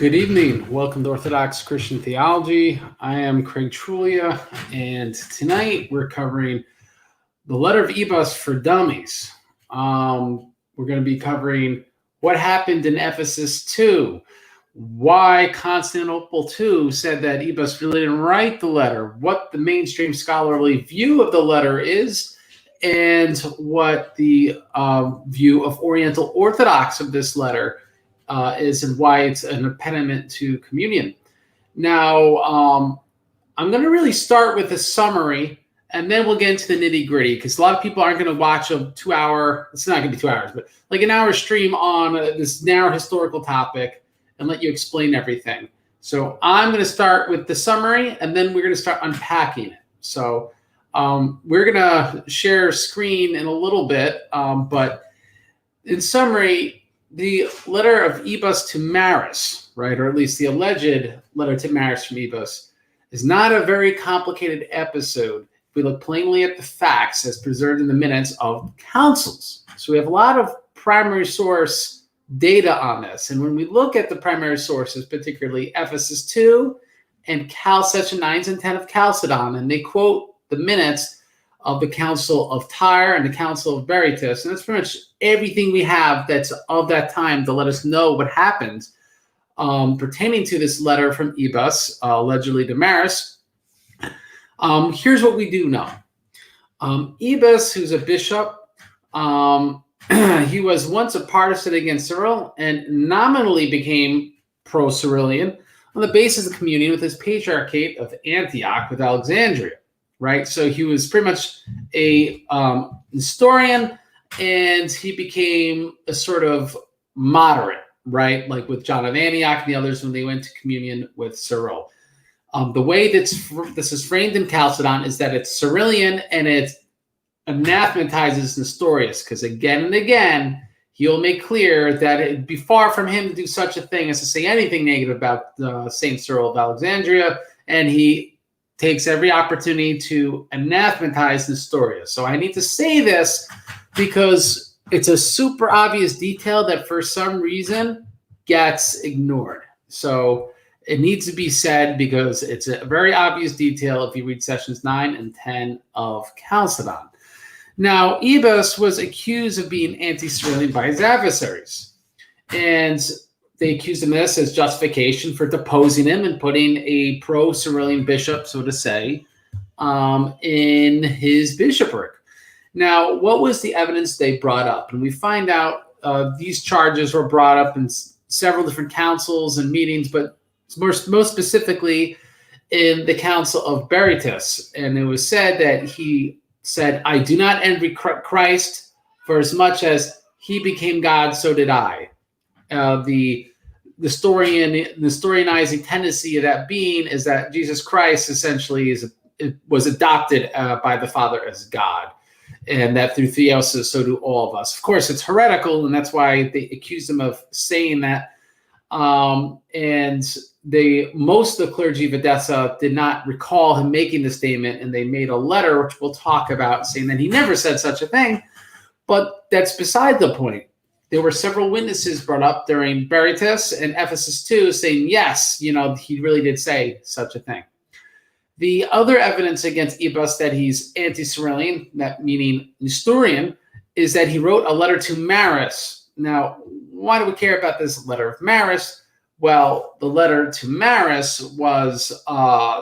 Good evening. Welcome to Orthodox Christian Theology. I am Craig Truglia, and tonight we're covering the letter of Ibas for Dummies. We're going to be covering what happened in Ephesus II, why Constantinople II said that Ibas really didn't write the letter, what the mainstream scholarly view of the letter is, and what the view of Oriental Orthodox of this letter is, and why it's an impediment to communion. Now, I'm going to really start with a summary, and then we'll get into the nitty gritty, because a lot of people aren't going to watch a 2-hour, it's not going to be 2 hours, but like an hour stream on this narrow historical topic and let you explain everything. So I'm going to start with the summary, and then we're going to start unpacking it. So we're going to share screen in a little bit, but in summary, the letter of Ibas to Maris, right, or at least the alleged letter to Maris from Ibas, is not a very complicated episode if we look plainly at the facts as preserved in the Minutes of Councils. So we have a lot of primary source data on this. And when we look at the primary sources, particularly Ephesus II and Chalcedon 9 and 10 of Chalcedon, and they quote the minutes of the Council of Tyre and the Council of Berytus. And that's pretty much everything we have that's of that time to let us know what happened pertaining to this letter from Ibas, allegedly to Maris. Here's what we do know. Ibas, who's a bishop, he was once a partisan against Cyril and nominally became pro-Cyrillian on the basis of communion with his patriarchate of Antioch with Alexandria. Right, so he was pretty much a historian, and he became a sort of moderate, right, like with John of Antioch and the others when they went to communion with Cyril. The way this is framed in Chalcedon is that it's Cyrillian and it anathematizes Nestorius, because again and again he'll make clear that it'd be far from him to do such a thing as to say anything negative about Saint Cyril of Alexandria, and he takes every opportunity to anathematize Nestorius. So I need to say this because it's a super obvious detail that for some reason gets ignored. So it needs to be said because it's a very obvious detail if you read sessions 9 and 10 of Chalcedon. Now, Ibas was accused of being anti-Cyrillian by his adversaries, and they accused him of this as justification for deposing him and putting a pro-Cyrillian bishop, so to say, in his bishopric. Now, what was the evidence they brought up? And we find out these charges were brought up in several different councils and meetings, but most specifically in the Council of Berytus. And it was said that he said, "I do not envy Christ, for as much as he became God, so did I." The Nestorianizing tendency of that being is that Jesus Christ essentially was adopted by the Father as God, and that through theosis, so do all of us. Of course, it's heretical, and that's why they accused him of saying that. And most of the clergy of Edessa did not recall him making the statement, and they made a letter, which we'll talk about, saying that he never said such a thing. But that's beside the point. There were several witnesses brought up during Berytus and Ephesus II saying, yes, he really did say such a thing. The other evidence against Ibas that he's anti-Cyrillian, that meaning Nestorian, is that he wrote a letter to Maris. Now, why do we care about this letter of Maris? Well, the letter to Maris was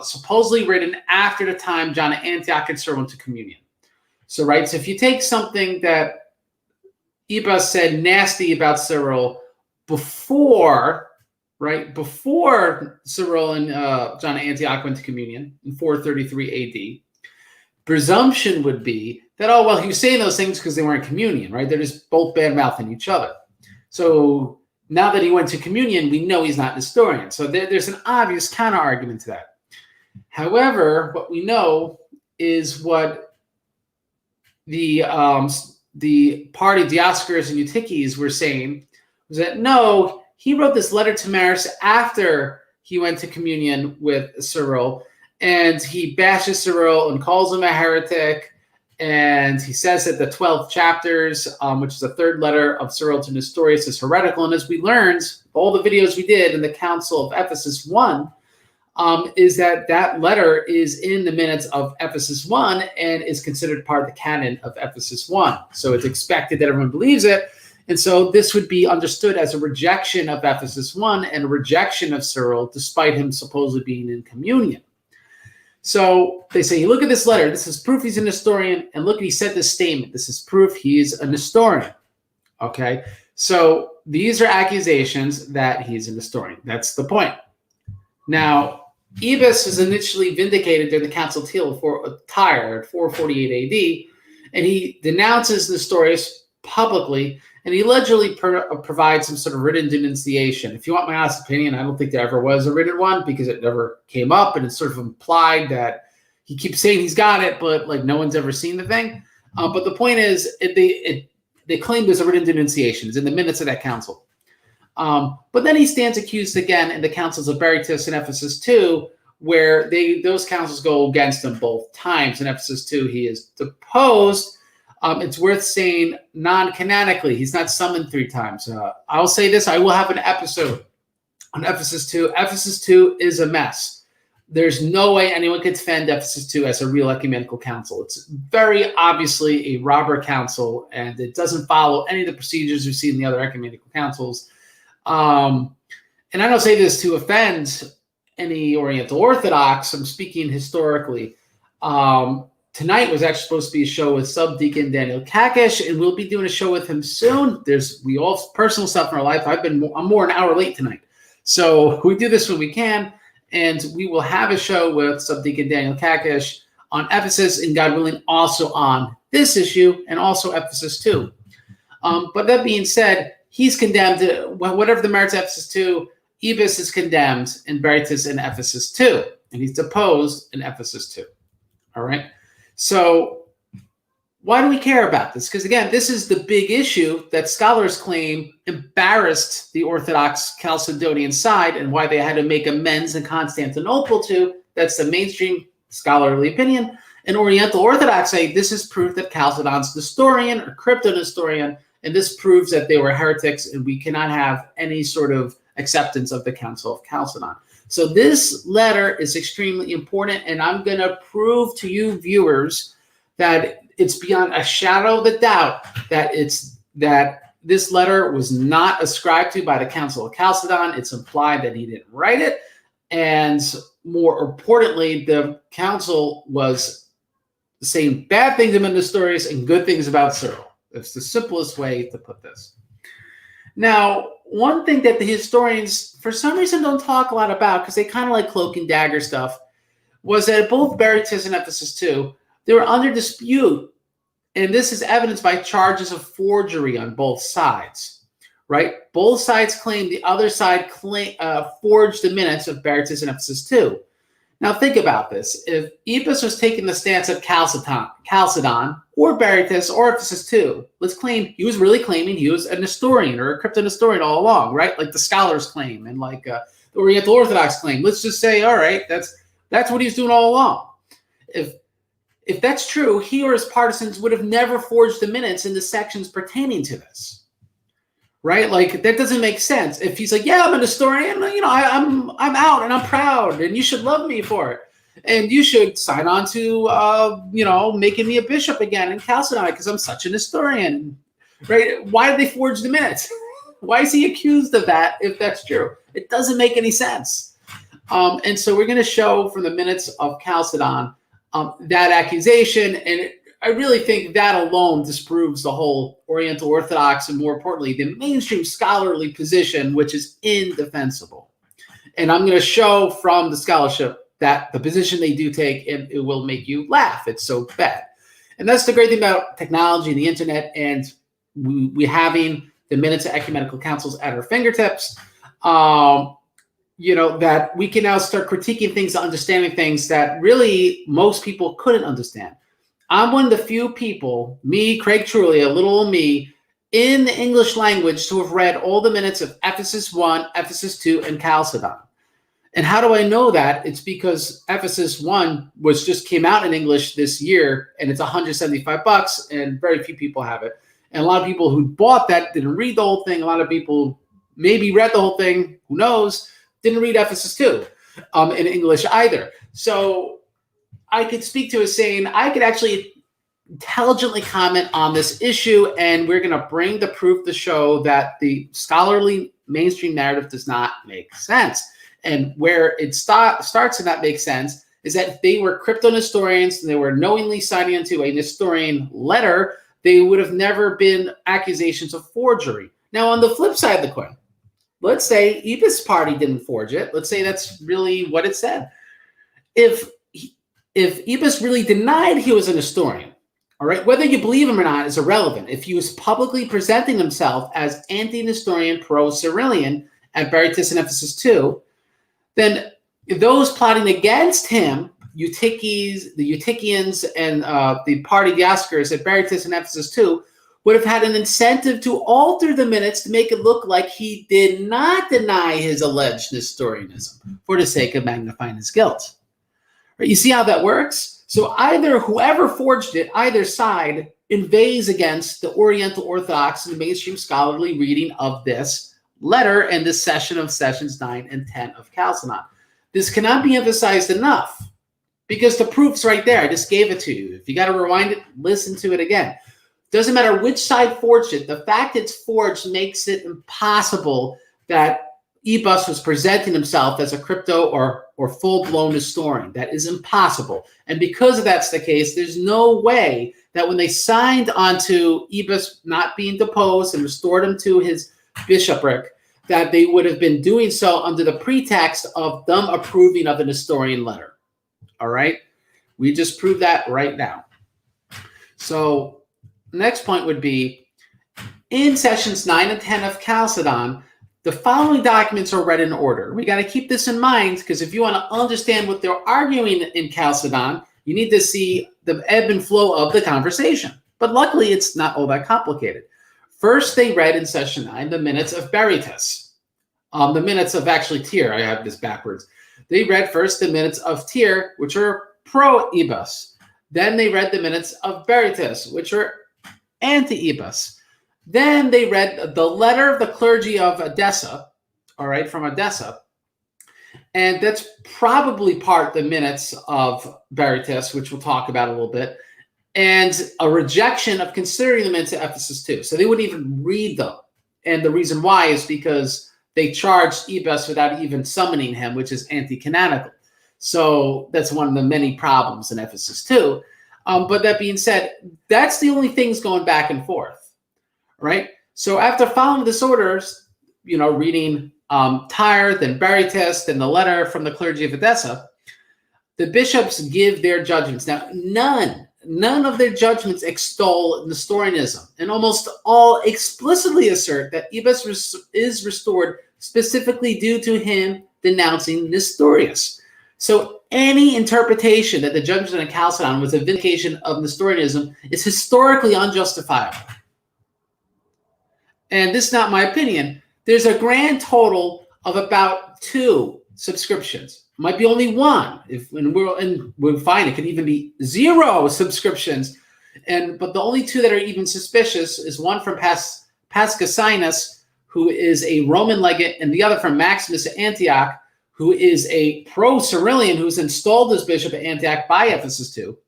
supposedly written after the time John of Antioch and Cyril went to communion. So if you take something that Ibas said nasty about Cyril before Cyril and John of Antioch went to communion in 433 AD, presumption would be that, he was saying those things because they weren't communion, right? They're just both bad-mouthing each other. So now that he went to communion, we know he's not an historian. So there's an obvious counter-argument to that. However, what we know is what the party Dioscorus and Eutyches were saying was that no, he wrote this letter to Maris after he went to communion with Cyril, and he bashes Cyril and calls him a heretic And he says that the 12 chapters, which is the third letter of Cyril to Nestorius, is heretical. And as we learned, all the videos we did in the Council of Ephesus I, is that letter is in the Minutes of Ephesus I and is considered part of the canon of Ephesus I. So it's expected that everyone believes it. And so this would be understood as a rejection of Ephesus I and a rejection of Cyril, despite him supposedly being in communion. So they say, look at this letter. This is proof he's a Nestorian. And look, he said this statement. This is proof he's a Nestorian. Okay. So these are accusations that he's a Nestorian. That's the point. Now, Ibas was initially vindicated during the Council of Tyre at 448 AD. And he denounces Nestorius publicly. And he allegedly provides some sort of written denunciation. If you want my honest opinion, I don't think there ever was a written one because it never came up, and it's sort of implied that he keeps saying he's got it, but like no one's ever seen the thing. But the point is, they claim there's a written denunciation. It's in the minutes of that council. But then he stands accused again in the councils of Berytus and Ephesus II, where those councils go against him both times. In Ephesus II, he is deposed. It's worth saying non-canonically. He's not summoned 3 times. I'll say this. I will have an episode on Ephesus II. Ephesus II is a mess. There's no way anyone could defend Ephesus II as a real ecumenical council. It's very obviously a robber council, and it doesn't follow any of the procedures we see in the other ecumenical councils. And I don't say this to offend any Oriental Orthodox. I'm speaking historically. Tonight was actually supposed to be a show with Subdeacon Daniel Kakish, and we'll be doing a show with him soon. We all have personal stuff in our life. I'm more an hour late tonight. So we do this when we can, and we will have a show with Subdeacon Daniel Kakish on Ephesus, and God willing, also on this issue, and also Ephesus II. But that being said, he's condemned, whatever the merits of Ephesus II, Ibas is condemned in Berytus and Ephesus II, and he's deposed in Ephesus II. All right? So why do we care about this? Because, again, this is the big issue that scholars claim embarrassed the Orthodox Chalcedonian side and why they had to make amends in Constantinople to. That's the mainstream scholarly opinion. And Oriental Orthodox say this is proof that Chalcedon's Nestorian or crypto-Nestorian, and this proves that they were heretics and we cannot have any sort of acceptance of the Council of Chalcedon. So this letter is extremely important, and I'm going to prove to you viewers that it's beyond a shadow of a doubt that this letter was not ascribed to by the Council of Chalcedon. It's implied that he didn't write it, and more importantly, the council was saying bad things about Nestorius and good things about Cyril. It's the simplest way to put this. Now, one thing that the historians, for some reason, don't talk a lot about, because they kind of like cloak and dagger stuff, was that both Berytus and Ephesus II, they were under dispute, and this is evidenced by charges of forgery on both sides, right? Both sides claim the other side forged the minutes of Berytus and Ephesus II. Now, think about this. If Ibas was taking the stance of Chalcedon or Berytus or Ephesus II, let's claim he was really claiming he was a Nestorian or a crypto-Nestorian all along, right? Like the scholars claim and like the Oriental Orthodox claim. Let's just say, all right, that's what he's doing all along. If that's true, he or his partisans would have never forged the minutes in the sections pertaining to this. Right? Like, that doesn't make sense. If he's like, yeah, I'm a Nestorian, I'm out and I'm proud and you should love me for it. And you should sign on to, making me a bishop again in Chalcedon because I'm such a Nestorian. Right? Why did they forge the minutes? Why is he accused of that if that's true? It doesn't make any sense. And so we're going to show from the minutes of Chalcedon that accusation, and I really think that alone disproves the whole Oriental Orthodox and, more importantly, the mainstream scholarly position, which is indefensible. And I'm going to show from the scholarship that the position they do take, it will make you laugh. It's so bad. And that's the great thing about technology and the internet, and we having the minutes of ecumenical councils at our fingertips, that we can now start critiquing things, understanding things that really most people couldn't understand. I'm one of the few people, me, Craig Truglia, little old me, in the English language to have read all the minutes of Ephesus I, Ephesus II, and Chalcedon. And how do I know that? It's because Ephesus 1 just came out in English this year, and it's $175, and very few people have it. And a lot of people who bought that didn't read the whole thing. A lot of people maybe read the whole thing, who knows, didn't read Ephesus 2 in English either. So I could speak to as saying I could actually intelligently comment on this issue, and we're going to bring the proof to show that the scholarly mainstream narrative does not make sense. And where it starts to not make sense is that if they were crypto-Nestorians and they were knowingly signing into a Nestorian letter, they would have never been accusations of forgery. Now, on the flip side of the coin, let's say Ibas' party didn't forge it. Let's say that's really what it said. If Ibas really denied he was a Nestorian, all right, whether you believe him or not is irrelevant. If he was publicly presenting himself as anti-Nestorian, pro-Cyrillian at Berytus and Ephesus 2, then those plotting against him, the Eutychians and the party Dioscurs at Berytus and Ephesus 2, would have had an incentive to alter the minutes to make it look like he did not deny his alleged Nestorianism for the sake of magnifying his guilt. Right? You see how that works? So either whoever forged it, either side, inveighs against the Oriental Orthodox and the mainstream scholarly reading of this letter and this session of sessions 9 and 10 of Chalcedon. This cannot be emphasized enough because the proof's right there. I just gave it to you. If you got to rewind it, listen to it again. Doesn't matter which side forged it. The fact it's forged makes it impossible that Ibas was presenting himself as a crypto or full-blown Nestorian. That is impossible. And because that's the case, there's no way that when they signed onto Ibas not being deposed and restored him to his bishopric, that they would have been doing so under the pretext of them approving of the Nestorian letter. All right? We just proved that right now. So the next point would be, in sessions 9 and 10 of Chalcedon, the following documents are read in order. We got to keep this in mind because if you want to understand what they're arguing in Chalcedon, you need to see the ebb and flow of the conversation. But luckily, it's not all that complicated. First, they read in session 9 the Minutes of Veritas. The Minutes of actually Tyre. I have this backwards. They read first the Minutes of Tyre, which are pro-Ibas. Then they read the Minutes of Berytus, which are anti-Ibas. Then they read the letter of the clergy of Edessa, all right, from Edessa. And that's probably part the Minutes of Veritas, which we'll talk about a little bit, and a rejection of considering them into Ephesus 2. So they wouldn't even read them. And the reason why is because they charged Ibas without even summoning him, which is anti-canonical. So that's one of the many problems in Ephesus 2. But that being said, that's the only things going back and forth, right? So after following this order, reading Tyre, then Berytus, then the letter from the clergy of Edessa, the bishops give their judgments. Now, none of their judgments extol Nestorianism, and almost all explicitly assert that Ibas is restored specifically due to him denouncing Nestorius. So any interpretation that the judgment of Chalcedon was a vindication of Nestorianism is historically unjustifiable. And this is not my opinion. There's a grand total of about 2 subscriptions. Might be only 1. We'll find it could even be 0 subscriptions. But the only 2 that are even suspicious is one from Pascasinus, who is a Roman legate, and the other from Maximus of Antioch, who is a pro-Cyrillian who's installed as bishop at Antioch by Ephesus 2,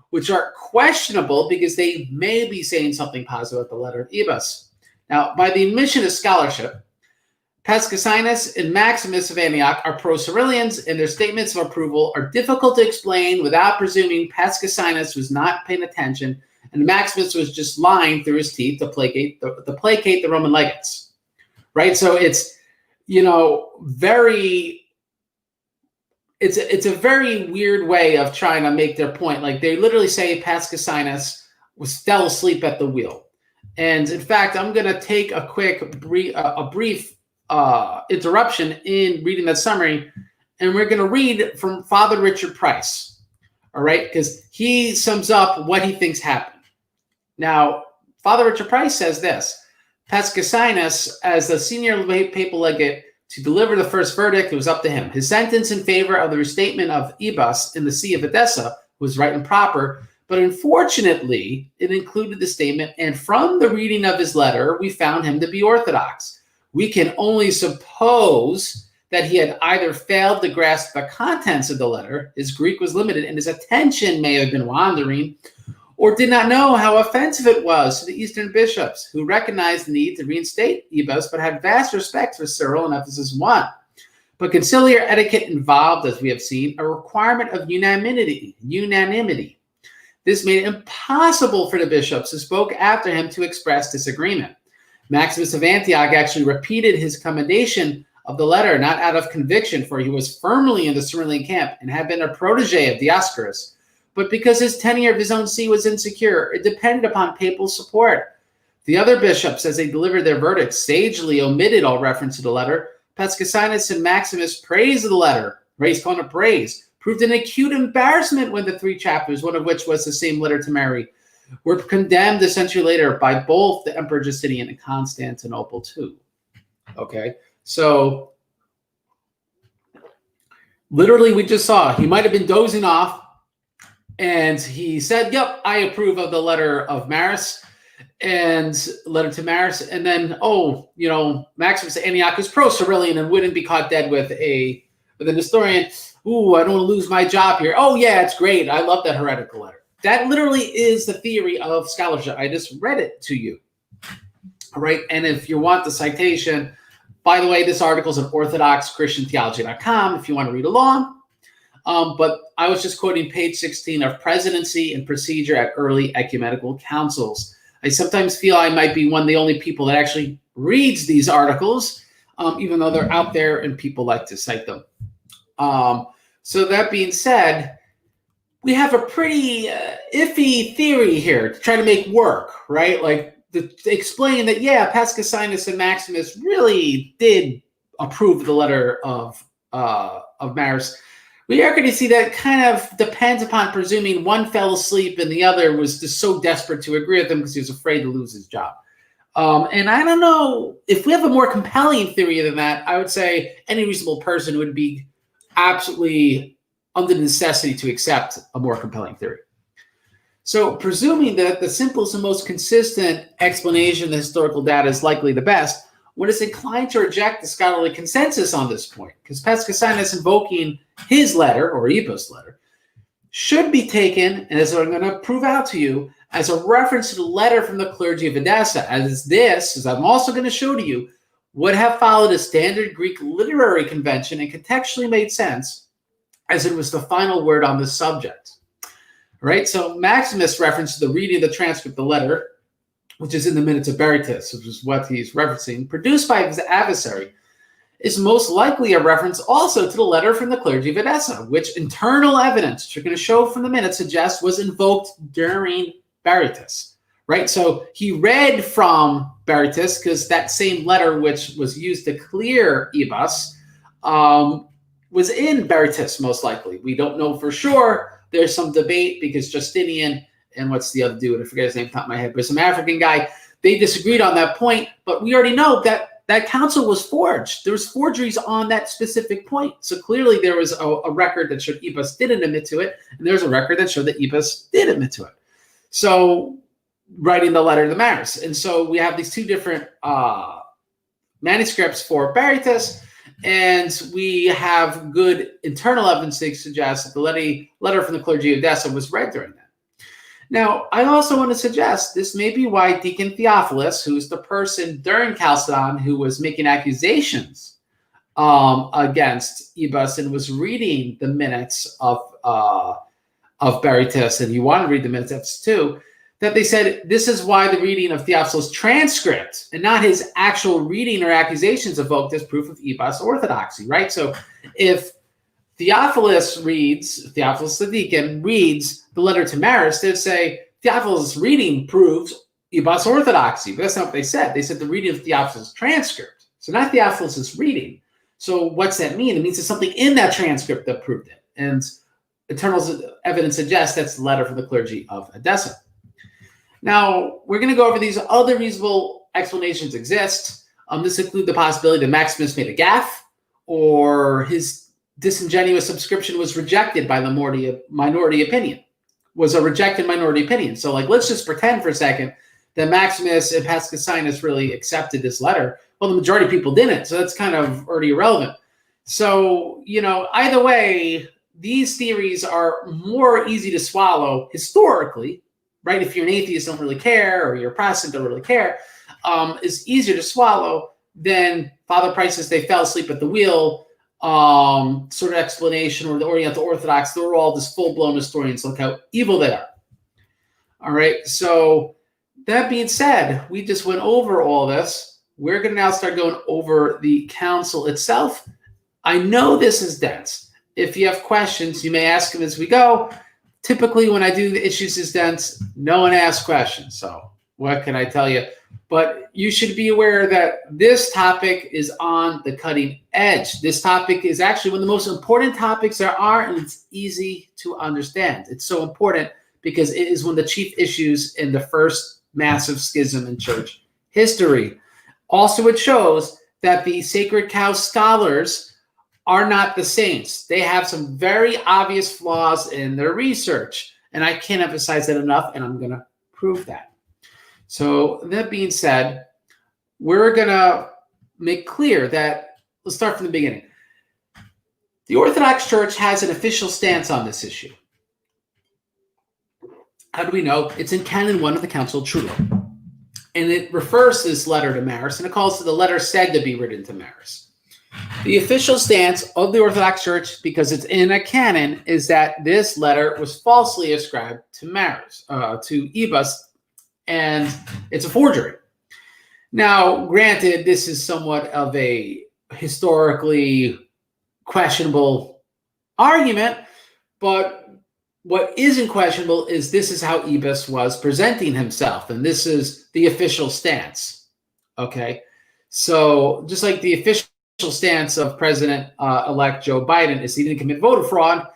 which are questionable because they may be saying something positive about the letter of Ibas. Now, by the admission of scholarship, Pascasinus and Maximus of Antioch are pro-Cyrillians, and their statements of approval are difficult to explain without presuming Pascasinus was not paying attention and Maximus was just lying through his teeth to placate the Roman legates, right? So it's, it's a very weird way of trying to make their point. Like they literally say Pascasinus fell asleep at the wheel. And in fact, I'm going to take a brief interruption in reading that summary, and we're going to read from Father Richard Price, all right, because he sums up what he thinks happened. Now, Father Richard Price says this: Pascasinus, as the senior papal legate, to deliver the first verdict, it was up to him. His sentence in favor of the restatement of Ibas in the See of Edessa was right and proper, but unfortunately, it included the statement, and from the reading of his letter, we found him to be Orthodox. We can only suppose that he had either failed to grasp the contents of the letter, his Greek was limited, and his attention may have been wandering, or did not know how offensive it was to the Eastern bishops, who recognized the need to reinstate Ibas, but had vast respect for Cyril in Ephesus 1. But conciliar etiquette involved, as we have seen, a requirement of unanimity. This made it impossible for the bishops who spoke after him to express disagreement. Maximus of Antioch actually repeated his commendation of the letter, not out of conviction, for he was firmly in the Cyrillian camp and had been a protege of Dioscorus, but because his tenure of his own see was insecure, it depended upon papal support. The other bishops, as they delivered their verdicts, sagely omitted all reference to the letter. Pescasinus and Maximus praised the letter, raised on a praise, proved an acute embarrassment when the 3 chapters, one of which was the same letter to Mary, were condemned a century later by both the Emperor Justinian and Constantinople too. Okay, so literally we just saw he might have been dozing off, and he said, yep, I approve of the letter of Maris and letter to Maris. And then, Maximus of Antioch is pro-Cyrillian and wouldn't be caught dead with an historian. Ooh, I don't want to lose my job here. Oh, yeah, it's great. I love that heretical letter. That literally is the theory of scholarship. I just read it to you. All right. And if you want the citation, by the way, this article is at orthodoxchristiantheology.com if you want to read along. But I was just quoting page 16 of Presidency and Procedure at Early Ecumenical Councils. I sometimes feel I might be one of the only people that actually reads these articles, even though they're out there and people like to cite them. So that being said, we have a pretty iffy theory here to try to make work, right? Like to explain that, yeah, Pescasinus and Maximus really did approve the letter of Maris. We are going to see that kind of depends upon presuming one fell asleep and the other was just so desperate to agree with him because he was afraid to lose his job. And I don't know, if we have a more compelling theory than that, I would say any reasonable person would be absolutely under the necessity to accept a more compelling theory. So presuming that the simplest and most consistent explanation of the historical data is likely the best, one is inclined to reject the scholarly consensus on this point, because Pescasinus invoking his letter, or Ibas' letter, should be taken, and as I'm going to prove out to you, as a reference to the letter from the clergy of Edessa, as I'm also going to show to you, would have followed a standard Greek literary convention and contextually made sense, as it was the final word on the subject. Right? So Maximus referenced the reading of the transcript of the letter, which is in the Minutes of Veritas, which is what he's referencing, produced by his adversary, is most likely a reference also to the letter from the clergy of Edessa, which internal evidence, which you're going to show from the minutes, suggests was invoked during Berytus, right? So he read from Berytus because that same letter, which was used to clear Ibas, was in Berytus, most likely. We don't know for sure. There's some debate because Justinian and what's the other dude? I forget his name off the top of my head, but some African guy, they disagreed on that point, but we already know that that council was forged. There was forgeries on that specific point. So clearly there was a record that showed Ibas didn't admit to it, and there's a record that showed that Ibas did admit to it. So writing the letter to Maris. And so we have these two different manuscripts for Berytus, and we have good internal evidence to suggest that the letter from the clergy of Edessa was read during that. Now, I also want to suggest this may be why Deacon Theophilus, who's the person during Chalcedon who was making accusations against Ibas and was reading the minutes of Berytus, and he wanted to read the minutes of Ephesus II, that they said this is why the reading of Theophilus' transcript and not his actual reading or accusations evoked as proof of Ibas orthodoxy, right? So if Theophilus the deacon, reads the letter to Maris, they'd say Theophilus' reading proves Ibas orthodoxy. But that's not what they said. They said the reading of Theophilus' transcript. So not Theophilus' reading. So what's that mean? It means there's something in that transcript that proved it. And internal evidence suggests that's the letter from the clergy of Edessa. Now, we're going to go over these other reasonable explanations exist. This includes the possibility that Maximus made a gaffe, or his disingenuous subscription was rejected by the minority opinion, was a rejected minority opinion. So like, let's just pretend for a second that Maximus and Pascasinus really accepted this letter. Well, the majority of people didn't, so that's kind of already irrelevant. So, either way, these theories are more easy to swallow historically, right? If you're an atheist, don't really care, or you're a Protestant, don't really care. Is easier to swallow than Father Price's "they fell asleep at the wheel" sort of explanation, or the Oriental Orthodox. They're all just full-blown historians. Look how evil they are. All right, so that being said, we just went over all this. We're going to now start going over the council itself. I know this is dense. If you have questions, you may ask them as we go. Typically, when I do the issues is dense, no one asks questions. So what can I tell you? But you should be aware that this topic is on the cutting edge. This topic is actually one of the most important topics there are, and it's easy to understand. It's so important because it is one of the chief issues in the first massive schism in church history. Also, it shows that the Sacred Cow scholars are not the saints. They have some very obvious flaws in their research, and I can't emphasize that enough, and I'm going to prove that. So that being said, we're going to make clear that, let's start from the beginning. The Orthodox Church has an official stance on this issue. How do we know? It's in Canon 1 of the Council of Truglia. And it refers to this letter to Maris, and it calls it the letter said to be written to Maris. The official stance of the Orthodox Church, because it's in a canon, is that this letter was falsely ascribed to Maris, to Ibas, and it's a forgery. Now, granted, this is somewhat of a historically questionable argument, but what isn't questionable is this is how Ibas was presenting himself, and this is the official stance. Okay, so just like the official stance of President-elect Joe Biden is he didn't commit voter fraud.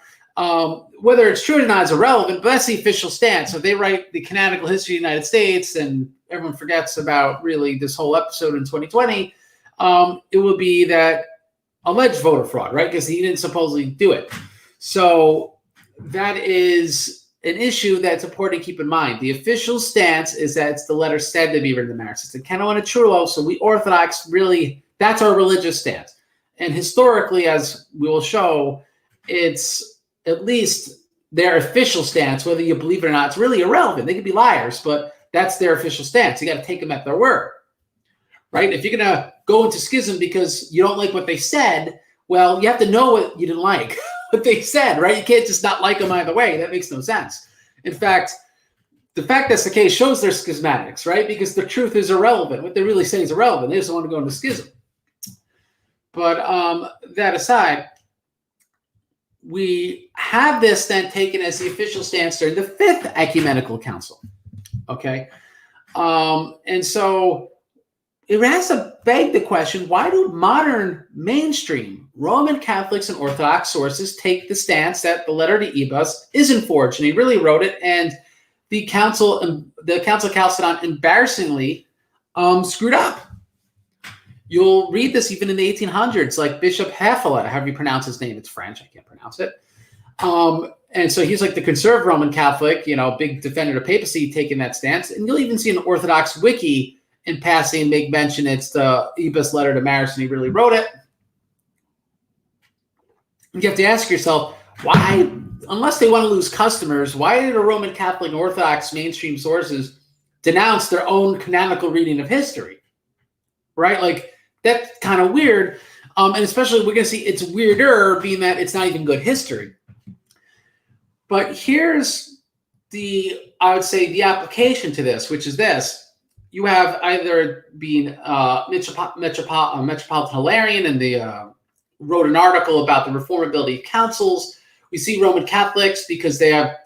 Whether it's true or not is irrelevant, but that's the official stance. So they write the canonical history of the United States, and everyone forgets about really this whole episode in 2020. It will be that alleged voter fraud, right? Because he didn't supposedly do it. So that is an issue that's important to keep in mind. The official stance is that it's the letter said to be written to Maris. It's the Canon 1 of Trullo, so we Orthodox really, that's our religious stance. And historically, as we will show, it's at least their official stance, whether you believe it or not. It's really irrelevant. They could be liars, but that's their official stance. You got to take them at their word, right? If you're going to go into schism because you don't like what they said, well, you have to know what you didn't like, what they said, right? You can't just not like them either way. That makes no sense. In fact, the fact that's the case shows they're schismatics, right? Because the truth is irrelevant. What they're really saying is irrelevant. They just want to go into schism. But that aside, we have this then taken as the official stance during the Fifth Ecumenical Council. Okay? And so it has to beg the question, why do modern mainstream Roman Catholics and Orthodox sources take the stance that the letter to Ibas isn't forged? And he really wrote it, and the Council of Chalcedon embarrassingly screwed up. You'll read this even in the 1800s, like Bishop Hefele, however you pronounce his name. It's French. I can't pronounce it. And so he's like the conservative Roman Catholic, big defender of papacy, taking that stance. And you'll even see an Orthodox wiki in passing make mention it's the Ibas letter to Maris, and he really wrote it. You have to ask yourself, why, unless they want to lose customers, why did the Roman Catholic and Orthodox mainstream sources denounce their own canonical reading of history? Right? Like, that's kind of weird. And especially we're going to see it's weirder being that it's not even good history. But here's I would say the application to this, which is this. You have either being Metropolitan Hilarion, and wrote an article about the Reformability of Councils. We see Roman Catholics because they have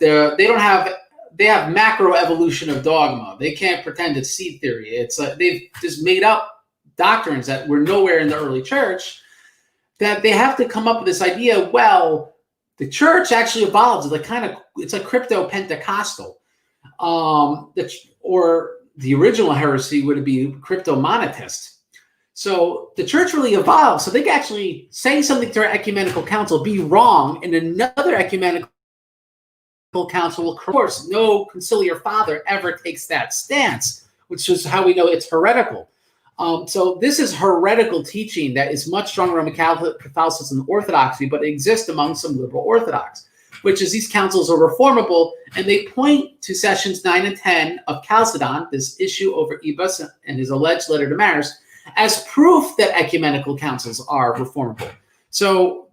macro evolution of dogma. They can't pretend it's seed theory. It's they've just made up doctrines that were nowhere in the early church, that they have to come up with this idea, well, the church actually evolves. It's like crypto-Pentecostal. Or the original heresy would be crypto-monetist. So the church really evolved. So they could actually say something to our ecumenical council, be wrong, and another ecumenical council will, of course, no conciliar father ever takes that stance, which is how we know it's heretical. So this is heretical teaching that is much stronger Roman Catholicism than Orthodoxy, but it exists among some liberal Orthodox, which is these councils are reformable, and they point to sessions 9 and 10 of Chalcedon, this issue over Ibas and his alleged letter to Maris, as proof that ecumenical councils are reformable. So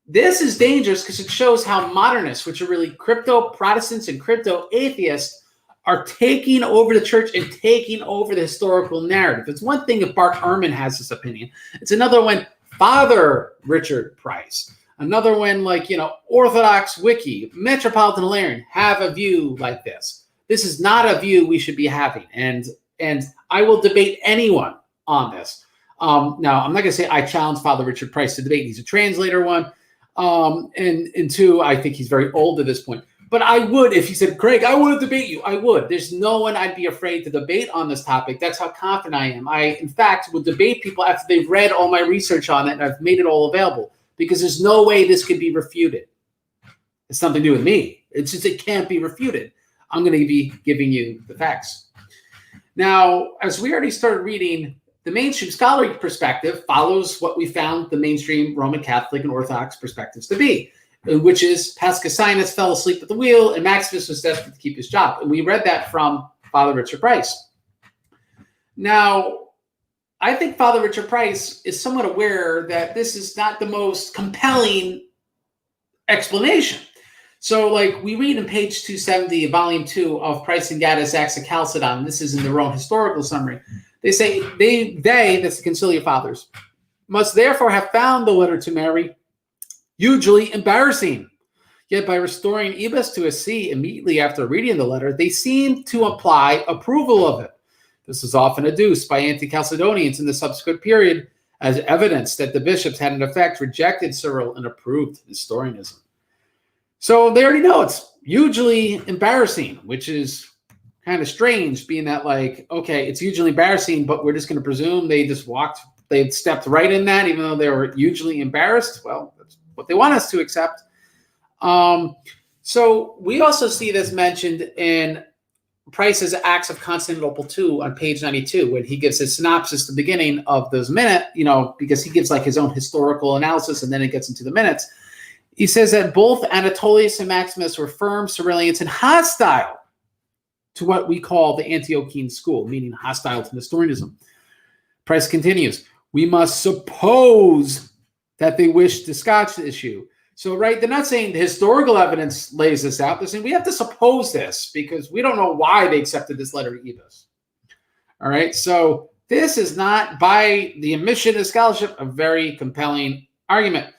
this is dangerous because it shows how modernists, which are really crypto-Protestants and crypto-atheists, are taking over the church and taking over the historical narrative. It's one thing if Bart Ehrman has this opinion. It's another when Father Richard Price, another when Orthodox Wiki, Metropolitan Hilarion have a view like this. This is not a view we should be having. And I will debate anyone on this. Now, I'm not going to say I challenge Father Richard Price to debate. He's a translator, one. And two, I think he's very old at this point. But I would, if he said, Craig, I want to debate you, I would. There's no one I'd be afraid to debate on this topic. That's how confident I am. I, in fact, would debate people after they've read all my research on it and I've made it all available because there's no way this could be refuted. It's nothing to do with me. It's just it can't be refuted. I'm going to be giving you the facts. Now, as we already started reading, the mainstream scholarly perspective follows what we found the mainstream Roman Catholic and Orthodox perspectives to be, which is Pascasinus fell asleep at the wheel and Maximus was desperate to keep his job. And we read that from Father Richard Price. Now, I think Father Richard Price is somewhat aware that this is not the most compelling explanation. So, we read in page 270 of volume 2 of Price and Gaddis Acts of Chalcedon, this is in their own historical summary. They say that's the conciliar fathers, must therefore have found the letter to Mary hugely embarrassing. Yet by restoring Ibas to a see immediately after reading the letter, they seem to imply approval of it. This is often adduced by anti-Chalcedonians in the subsequent period as evidence that the bishops had in effect rejected Cyril and approved Nestorianism. So they already know it's hugely embarrassing, which is kind of strange, being that okay, it's hugely embarrassing, but we're just going to presume they stepped right in that, even though they were hugely embarrassed. Well, that's what they want us to accept. So we also see this mentioned in Price's Acts of Constantinople II on page 92, when he gives his synopsis at the beginning of those minutes, because he gives his own historical analysis and then it gets into the minutes. He says that both Anatolius and Maximus were firm Cyrillians and hostile to what we call the Antiochian school, meaning hostile to Nestorianism. Price continues, we must suppose that they wish to scotch the issue. So, they're not saying the historical evidence lays this out. They're saying we have to suppose this because we don't know why they accepted this letter to Ibas. All right, so this is not, by the admission of scholarship, a very compelling argument.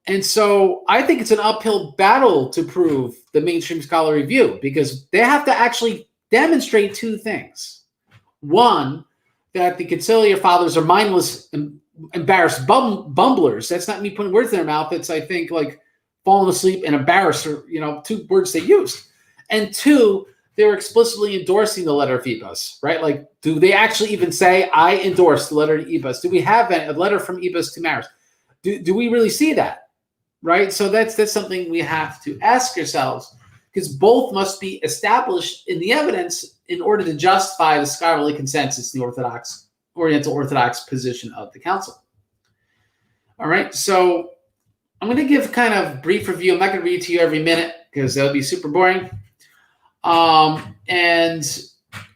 And so I think it's an uphill battle to prove the mainstream scholarly view because they have to actually demonstrate two things. One, that the conciliar fathers are mindless and embarrassed bumblers. That's not me putting words in their mouth. It's, I think, falling asleep and embarrassed, or, two words they used. And two, they were explicitly endorsing the letter of Ibas, right? Do they actually even say, I endorse the letter to Ibas? Do we have a letter from Ibas to Maris? Do we really see that? Right? So that's something we have to ask ourselves, because both must be established in the evidence in order to justify the scholarly consensus in the Oriental Orthodox position of the council. All right, so I'm going to give kind of brief review. I'm not going to read to you every minute because that would be super boring. And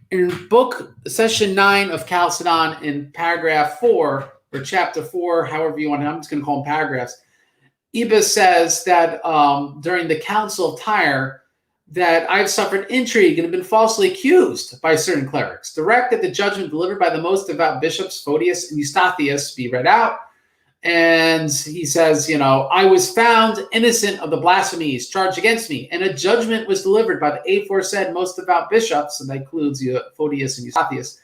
in book session 9 of Chalcedon, in paragraph 4 or chapter 4, however you want to, I'm just going to call them paragraphs. Ibas says that during the Council of Tyre, that I've suffered intrigue and have been falsely accused by certain clerics. Direct that the judgment delivered by the most devout bishops, Photius and Eustathius, be read out. And he says, I was found innocent of the blasphemies charged against me, and a judgment was delivered by the aforesaid most devout bishops, and that includes Photius and Eustathius,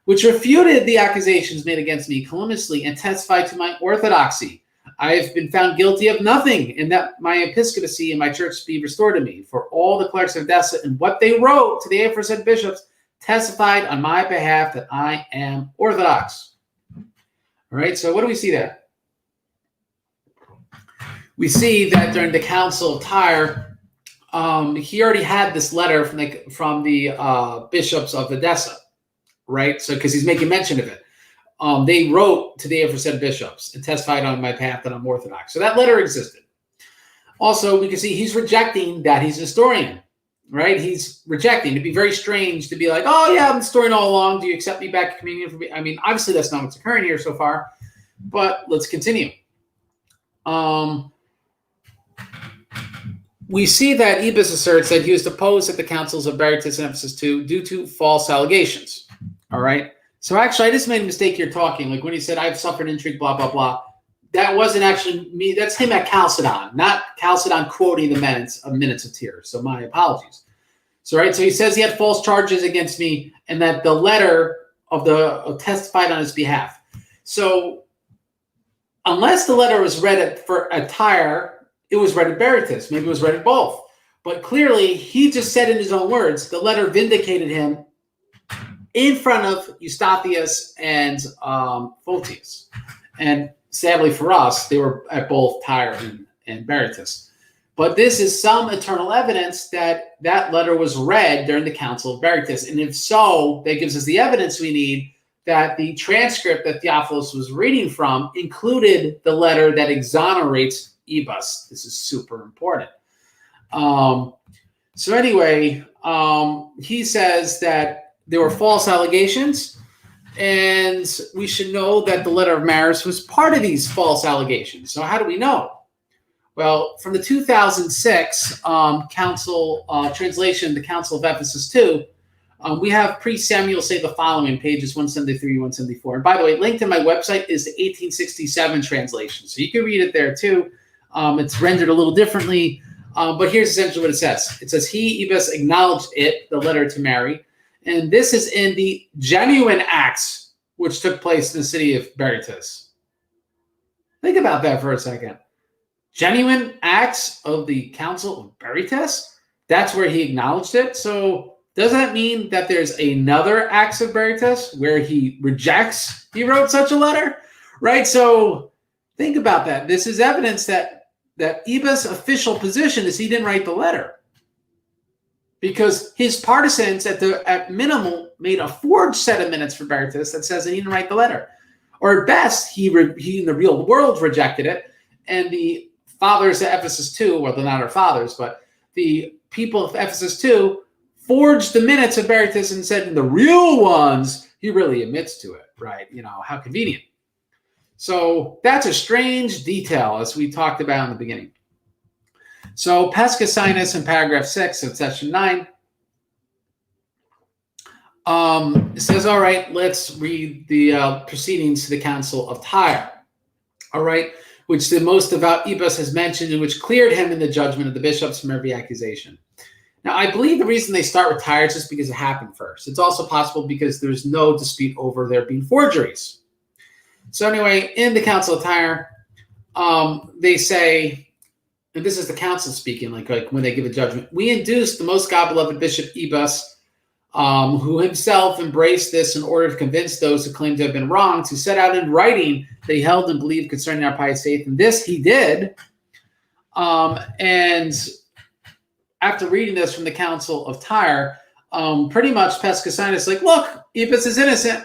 which refuted the accusations made against me calumniously and testified to my orthodoxy. I have been found guilty of nothing, and that my episcopacy and my church be restored to me. For all the clerics of Edessa and what they wrote to the aforesaid bishops testified on my behalf that I am orthodox. All right, so what do we see there? We see that during the Council of Tyre, he already had this letter from the bishops of Edessa, right? So because he's making mention of it. They wrote to the aforesaid bishops and testified on my path that I'm Orthodox. So that letter existed. Also, we can see he's rejecting that he's a historian, right? He's rejecting. It'd be very strange to be like, oh, yeah, I'm a historian all along. Do you accept me back to communion for me? I mean, obviously, that's not what's occurring here so far, but let's continue. We see that Ibas asserts that he was deposed at the councils of Berytus and Ephesus II due to false allegations. All right. So actually, I just made a mistake here talking. Like when he said, I've suffered intrigue, blah, blah, blah. That wasn't actually me. That's him at Chalcedon, not Chalcedon quoting the Minutes of Tyre. So my apologies. So, right. So he says he had false charges against me and that the letter of testified on his behalf. So unless the letter was read at Tyre, it was read at Berytus. Maybe it was read at both. But clearly, he just said in his own words, the letter vindicated him in front of Eustathius and Photius. And sadly for us, they were at both Tyre and Berytus. But this is some eternal evidence that that letter was read during the Council of Berytus. And if so, that gives us the evidence we need that the transcript that Theophilus was reading from included the letter that exonerates Ibas. This is super important. So anyway, he says that there were false allegations, and we should know that the letter of Maris was part of these false allegations. So how do we know? Well, from the 2006 council translation, the Council of Ephesus II, we have Priest Samuel say the following, pages 173, 174. And by the way, linked in my website is the 1867 translation. So you can read it there too. It's rendered a little differently, but here's essentially what it says. It says, he, Ibas, acknowledged it, the letter to Mary, and this is in the genuine acts which took place in the city of Berytus. Think about that for a second. Genuine acts of the Council of Berytus? That's where he acknowledged it. So does that mean that there's another Acts of Berytus where he rejects he wrote such a letter? Right? So think about that. This is evidence that Ibas' official position is he didn't write the letter, because his partisans at minimal made a forged set of minutes for Berytus that says that he didn't write the letter, or at best he in the real world rejected it, and the fathers at Ephesus II, well, they're not our fathers, but the people of Ephesus II forged the minutes of Berytus and said in the real ones he really admits to it. Right? You know, how convenient. So that's a strange detail, as we talked about in the beginning. So Pescasinus in paragraph 6 of section 9 it says, all right, let's read the proceedings to the Council of Tyre, all right, which the most devout Ibas has mentioned and which cleared him in the judgment of the bishops from every accusation. Now, I believe the reason they start with Tyre is just because it happened first. It's also possible because there's no dispute over there being forgeries. So anyway, in the Council of Tyre, they say, and this is the council speaking, like when they give a judgment, we induced the most God-beloved Bishop Ibas, who himself embraced this in order to convince those who claim to have been wrong, to set out in writing they held and believed concerning our pious faith. And this he did. And after reading this from the Council of Tyre, pretty much Pescasinus like, look, Ibas is innocent.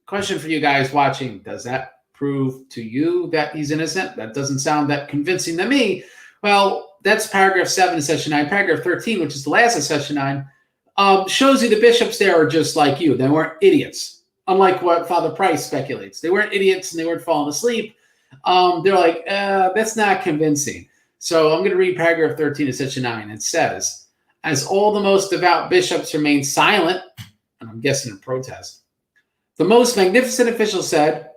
Question for you guys watching, does that prove to you that he's innocent? That doesn't sound that convincing to me. Well, that's paragraph 7 of section 9. Paragraph 13, which is the last of section 9, shows you the bishops there are just like you. They weren't idiots, unlike what Father Price speculates. They weren't idiots and they weren't falling asleep. They're like, that's not convincing. So I'm going to read paragraph 13 of section 9. It says, as all the most devout bishops remained silent, and I'm guessing in protest, the most magnificent official said,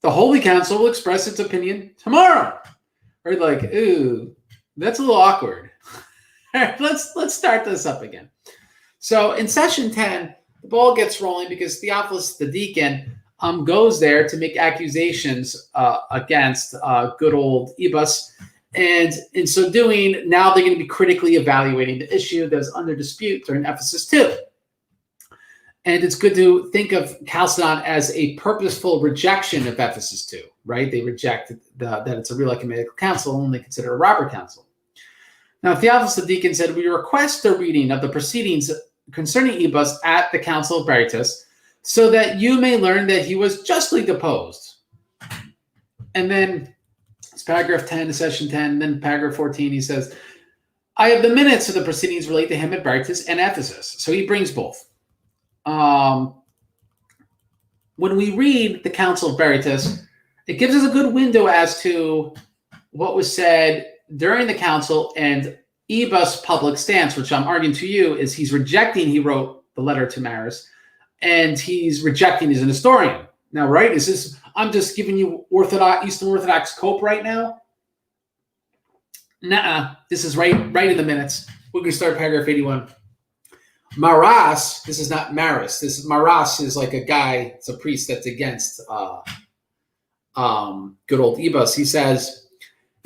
the Holy Council will express its opinion tomorrow. Or like, ooh, that's a little awkward. All right, let's start this up again. So in session 10, the ball gets rolling because Theophilus, the deacon, goes there to make accusations against good old Ibas. And in so doing, now they're going to be critically evaluating the issue that was under dispute during Ephesus II. And it's good to think of Chalcedon as a purposeful rejection of Ephesus II, right? They reject that it's a real ecumenical council and they consider it a robber council. Now, Theophilus the deacon said, we request a reading of the proceedings concerning Ibas at the Council of Berytus, so that you may learn that he was justly deposed. And then it's paragraph 10, session 10, then paragraph 14, he says, I have the minutes of the proceedings relate to him at Berytus and Ephesus. So he brings both. When we read the Council of Berytus, it gives us a good window as to what was said during the council and Ibas' public stance, which I'm arguing to you is he's rejecting, he wrote the letter to Maris, and he's rejecting as an historian. Now, right, is this, I'm just giving you Eastern Orthodox cope right now? Nuh-uh, this is right in the minutes. We're going to start paragraph 81. Maras, this is not Maris. This Maras is like a guy, it's a priest that's against good old Ibas. He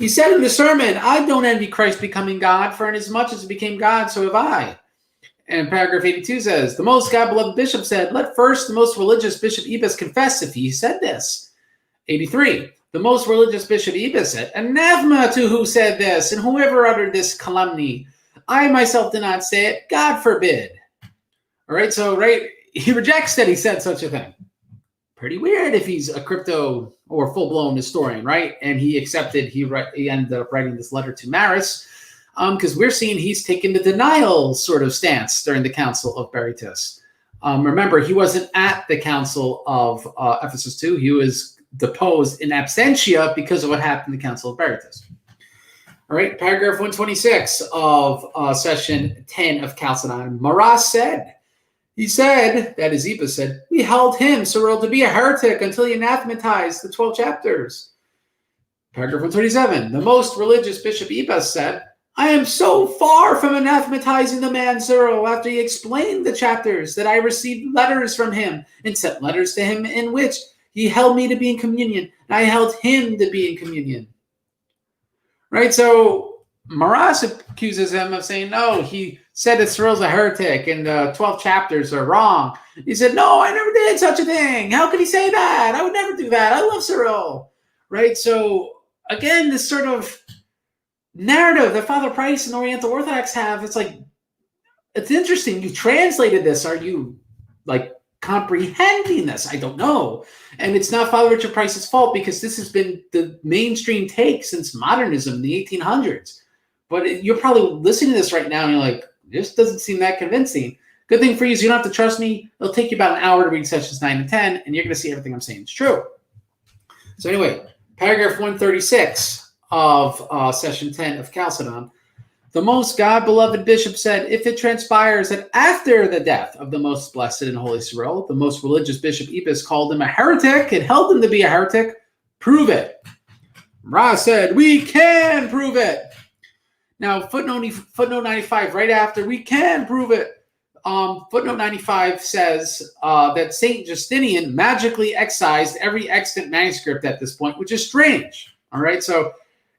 said in the sermon, I don't envy Christ becoming God, for inasmuch as he became God, so have I. And paragraph 82 says, the most God-beloved bishop said, let first the most religious Bishop Ibas confess if he said this. 83, the most religious Bishop Ibas said, anathema to who said this, and whoever uttered this calumny. I myself did not say it, God forbid. All right, so he rejects that he said such a thing. Pretty weird if he's a crypto or full-blown historian, right? And he accepted, he ended up writing this letter to Maris, because we're seeing he's taken the denial sort of stance during the Council of Berytus. Remember, he wasn't at the Council of Ephesus II. He was deposed in absentia because of what happened in the Council of Berytus. All right, paragraph 126 of session 10 of Chalcedon. Maras said, he said, that is Ibas said, we held him, Cyril, to be a heretic until he anathematized the 12 chapters. Paragraph 127, the most religious Bishop Ibas said, I am so far from anathematizing the man Cyril after he explained the chapters that I received letters from him and sent letters to him in which he held me to be in communion, and I held him to be in communion. Right, so Maras accuses him of saying, no, he said that Cyril's a heretic and the 12 chapters are wrong. He said, no, I never did such a thing. How could he say that? I would never do that. I love Cyril. Right, so again, this sort of narrative that Father Price and Oriental Orthodox have, it's like, it's interesting. You translated this. Are you like comprehending this? I don't know. And it's not Father Richard Price's fault because this has been the mainstream take since modernism in the 1800s. But you're probably listening to this right now and you're like, this doesn't seem that convincing. Good thing for you is you don't have to trust me. It'll take you about an hour to read sessions 9 and 10, and you're going to see everything I'm saying is true. So anyway, paragraph 136 of session 10 of Chalcedon. The most God-beloved bishop said, if it transpires that after the death of the most blessed and holy Cyril, the most religious Bishop Ibas called him a heretic and held him to be a heretic, prove it. Ra said, we can prove it. Now, footnote 95, right after, we can prove it. Footnote 95 says that St. Justinian magically excised every extant manuscript at this point, which is strange. All right, so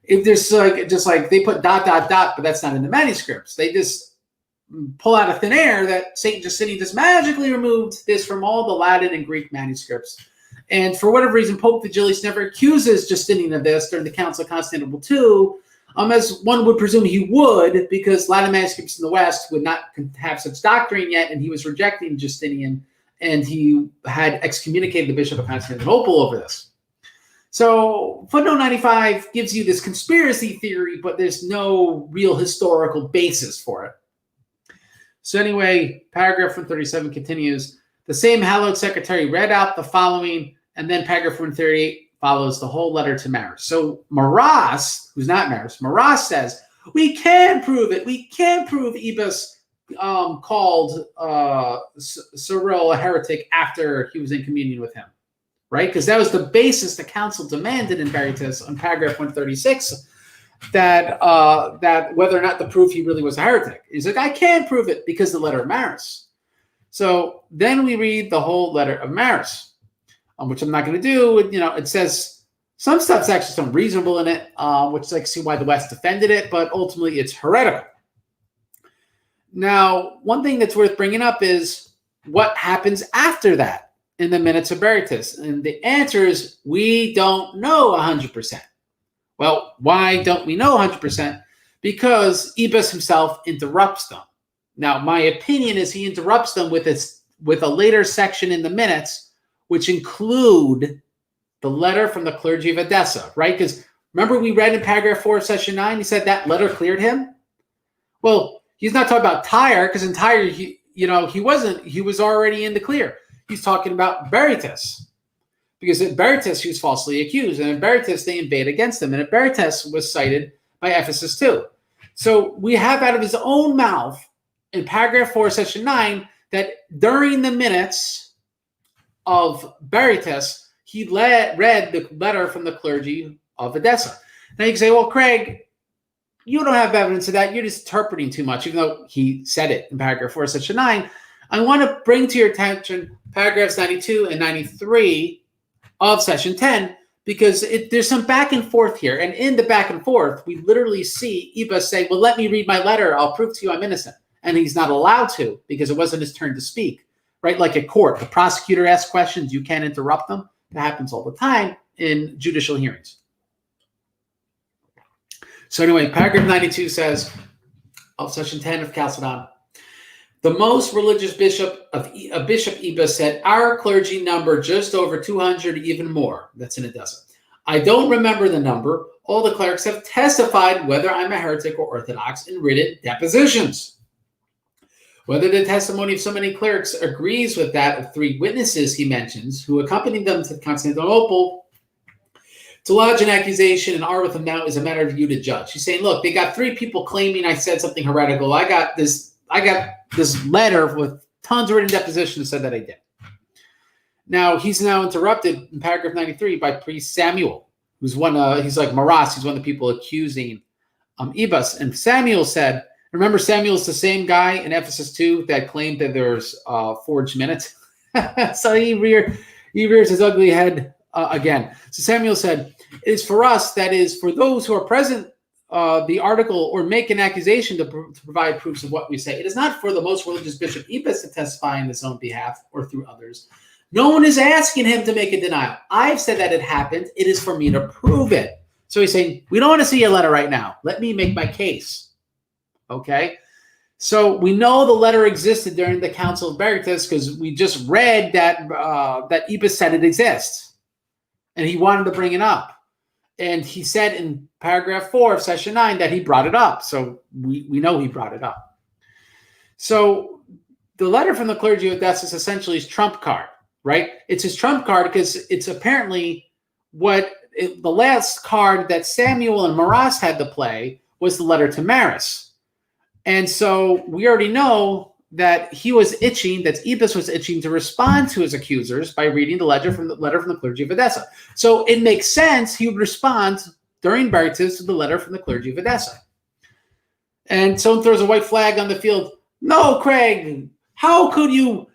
if there's just like they put ... but that's not in the manuscripts. They just pull out of thin air that St. Justinian just magically removed this from all the Latin and Greek manuscripts. And for whatever reason, Pope Vigilius never accuses Justinian of this during the Council of Constantinople II, as one would presume he would, because Latin manuscripts in the West would not have such doctrine yet, and he was rejecting Justinian, and he had excommunicated the Bishop of Constantinople over this. So footnote 95 gives you this conspiracy theory, but there's no real historical basis for it. So anyway, paragraph 137 continues. The same hallowed secretary read out the following, and then paragraph 138 follows the whole letter to Maris. So Maras, who's not Maris, Maras says, we can prove it. We can prove Ibas called Cyril a heretic after he was in communion with him. Right? Because that was the basis the council demanded in Veritas on paragraph 136, that whether or not the proof he really was a heretic. He's like, I can't prove it because the letter of Maris. So then we read the whole letter of Maris, which I'm not going to do. It says some stuff's actually some reasonable in it, which I can see why the West defended it, but ultimately it's heretical. Now, one thing that's worth bringing up is what happens after that in the Minutes of Veritas? And the answer is we don't know 100%. Well, why don't we know 100%? Because Ibas himself interrupts them. Now, my opinion is he interrupts them with a later section in the minutes, which include the letter from the clergy of Edessa, right? Because remember we read in paragraph 4 of session 9, he said that letter cleared him? Well, he's not talking about Tyre, because in Tyre, he was already in the clear. He's talking about Berytus, because at Berytus he was falsely accused, and at Berytus they invade against him, and at Berytus was cited by Ephesus II. So we have out of his own mouth in paragraph 4, section 9, that during the minutes of Berytus, he read the letter from the clergy of Edessa. Now you can say, well, Craig, you don't have evidence of that. You're just interpreting too much, even though he said it in paragraph 4, section 9. I want to bring to your attention paragraphs 92 and 93 of session 10, because there's some back and forth here. And in the back and forth, we literally see Ibas say, well, let me read my letter. I'll prove to you I'm innocent. And he's not allowed to, because it wasn't his turn to speak, right? Like at court, the prosecutor asks questions, you can't interrupt them. That happens all the time in judicial hearings. So anyway, paragraph 92 says, of section 10 of Chalcedon, the most religious bishop Ibas said, our clergy number just over 200, even more. That's in Edessa. I don't remember the number. All the clerics have testified whether I'm a heretic or Orthodox in written depositions. Whether the testimony of so many clerics agrees with that of 3 witnesses he mentions, who accompanied them to Constantinople to lodge an accusation and are with them now, is a matter for you to judge. He's saying, look, they got 3 people claiming I said something heretical. I got this letter with tons of written depositions that said that I did. Now, he's now interrupted in paragraph 93 by priest Samuel, who's he's like Maras, he's one of the people accusing Ibas. And Samuel said, remember Samuel's the same guy in Ephesus II that claimed that there's forged minutes? So he rears his ugly head again. So Samuel said, it is for us, that is, for those who are present, the article or make an accusation to provide proofs of what we say. It is not for the most religious bishop Ibas to testify in his own behalf or through others. No one is asking him to make a denial. I've said that it happened. It is for me to prove it. So he's saying, we don't want to see your letter right now. Let me make my case. Okay? So we know the letter existed during the Council of Berytus because we just read that that Ibas said it exists. And he wanted to bring it up. And he said in paragraph 4 of session 9 that he brought it up. So we know he brought it up. So the letter from the clergy of Edessa is essentially his trump card, right? It's his trump card because it's apparently the last card that Samuel and Maras had to play was the letter to Maris. And so we already know that he was itching, that Ibas was itching to respond to his accusers by reading the letter from the clergy of Edessa. So it makes sense he would respond during Berytus to the letter from the clergy of Edessa. And someone throws a white flag on the field. No, Craig, how could you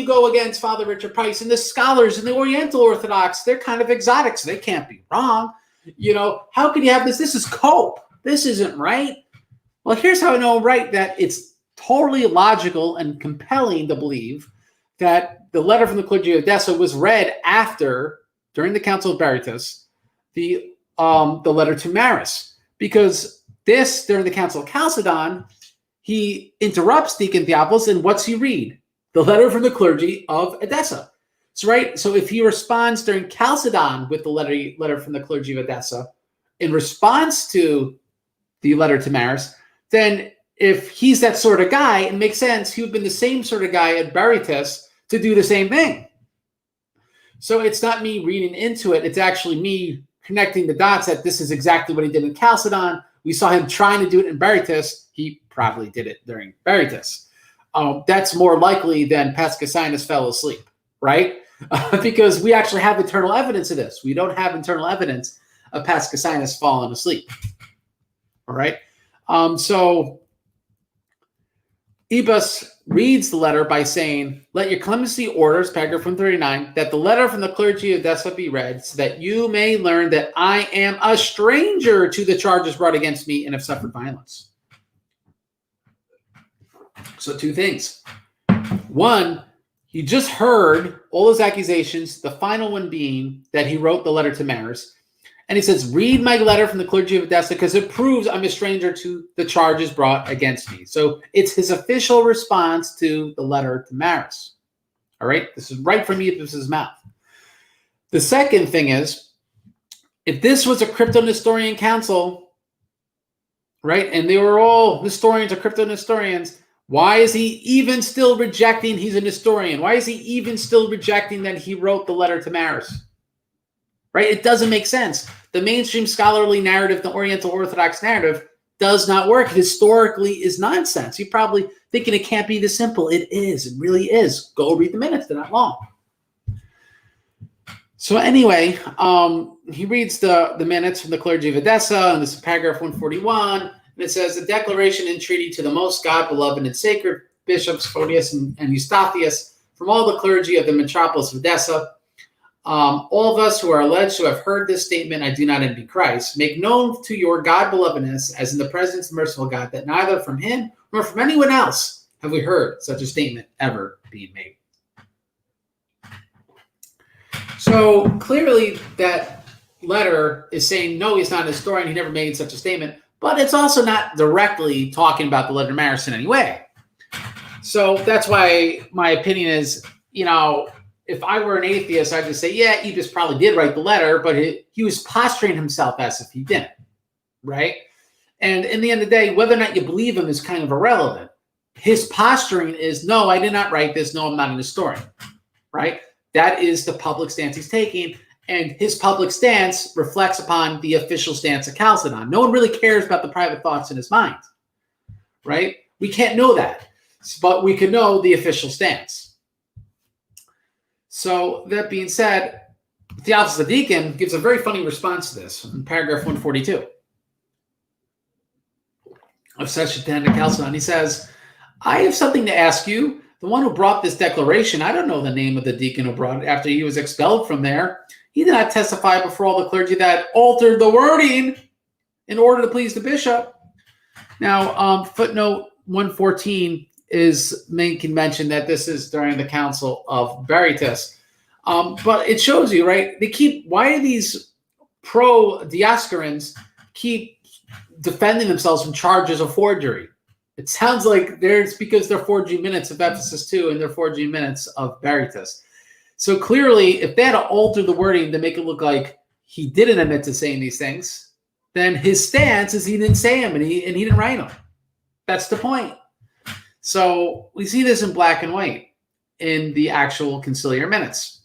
go against Father Richard Price and the scholars in the Oriental Orthodox? They're kind of exotics. They can't be wrong. How can you have this? This is cope. This isn't right. Well, here's how I know right, that it's totally logical and compelling to believe that the letter from the clergy of Edessa was read during the Council of Berytus, the letter to Maris, because during the Council of Chalcedon, he interrupts Deacon Theophilus, and what's he read? The letter from the clergy of Edessa. So, right. So if he responds during Chalcedon with the letter from the clergy of Edessa in response to the letter to Maris, then if he's that sort of guy, it makes sense he would have been the same sort of guy at Berytus to do the same thing. So it's not me reading into it. It's actually me connecting the dots that this is exactly what he did in Chalcedon. We saw him trying to do it in Berytus. He probably did it during Berytus. That's more likely than Pascasinus fell asleep, right? Because we actually have internal evidence of this. We don't have internal evidence of Pascasinus falling asleep. All right? So Ibas reads the letter by saying, let your clemency orders, paragraph 139, that the letter from the clergy of Edessa be read, so that you may learn that I am a stranger to the charges brought against me and have suffered violence. So 2 things. One, he just heard all his accusations, the final one being that he wrote the letter to Maris. And he says, read my letter from the clergy of Edessa because it proves I'm a stranger to the charges brought against me. So it's his official response to the letter to Maris. All right? This is right from Ibas' mouth. The second thing is, if this was a crypto-Nestorian council, right, and they were all Nestorians or crypto-Nestorians, why is he even still rejecting he's a Nestorian? Why is he even still rejecting that he wrote the letter to Maris? Right? It doesn't make sense. The mainstream scholarly narrative, the Oriental Orthodox narrative, does not work. It historically is nonsense. You're probably thinking it can't be this simple. It is. It really is. Go read the minutes. They're not long. So anyway, he reads the minutes from the clergy of Edessa, and this is paragraph 141, and it says, the declaration and treaty to the most God-beloved and sacred bishops, Photius and Eustathius, from all the clergy of the metropolis of Edessa, all of us who are alleged to have heard this statement, I do not envy Christ, make known to your God-belovedness, as in the presence of merciful God, that neither from him nor from anyone else have we heard such a statement ever being made. So clearly that letter is saying, no, he's not a historian. He never made such a statement. But it's also not directly talking about the letter to Maris in any way. So that's why my opinion is, if I were an atheist, I'd just say, yeah, Ibas probably did write the letter, but he was posturing himself as if he didn't, right? And in the end of the day, whether or not you believe him is kind of irrelevant. His posturing is, no, I did not write this. No, I'm not an historian, right? That is the public stance he's taking, and his public stance reflects upon the official stance of Chalcedon. No one really cares about the private thoughts in his mind, right? We can't know that, but we can know the official stance. So that being said, Theophilus the deacon gives a very funny response to this in paragraph 142 of Session 10 of Chalcedon. He says, I have something to ask you. The one who brought this declaration, I don't know the name of the deacon who brought it after he was expelled from there. He did not testify before all the clergy that altered the wording in order to please the bishop. Now, footnote 114 is making mention that this is during the Council of Berytus. But it shows you, right? Why do these pro-Dioscorans keep defending themselves from charges of forgery? It sounds like it's because they're forging Minutes of Ephesus II and they're forging Minutes of Veritas. So clearly, if they had to alter the wording to make it look like he didn't admit to saying these things, then his stance is he didn't say them and he didn't write them. That's the point. So we see this in black and white in the actual conciliar minutes.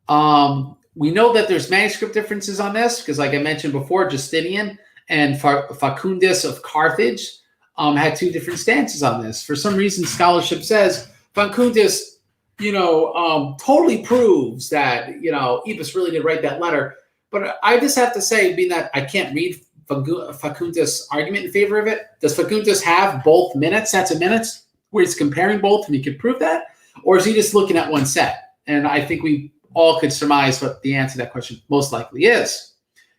We know that there's manuscript differences on this because, like I mentioned before, Justinian and Facundus of Carthage had two different stances on this. For some reason, scholarship says Facundus, totally proves that, Ibas really did write that letter. But I just have to say, being that I can't read Facundus' argument in favor of it, does Facundus have both minutes, sets of minutes, where he's comparing both and he could prove that? Or is he just looking at one set? And I think we all could surmise what the answer to that question most likely is.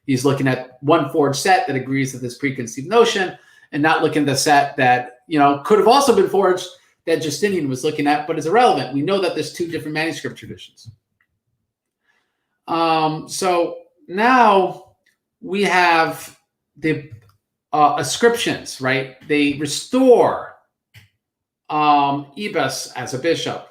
He's looking at one forged set that agrees with this preconceived notion and not looking at the set that, could have also been forged that Justinian was looking at, but is irrelevant. We know that there's two different manuscript traditions. So now we have the ascriptions, right? They restore Ibas as a bishop.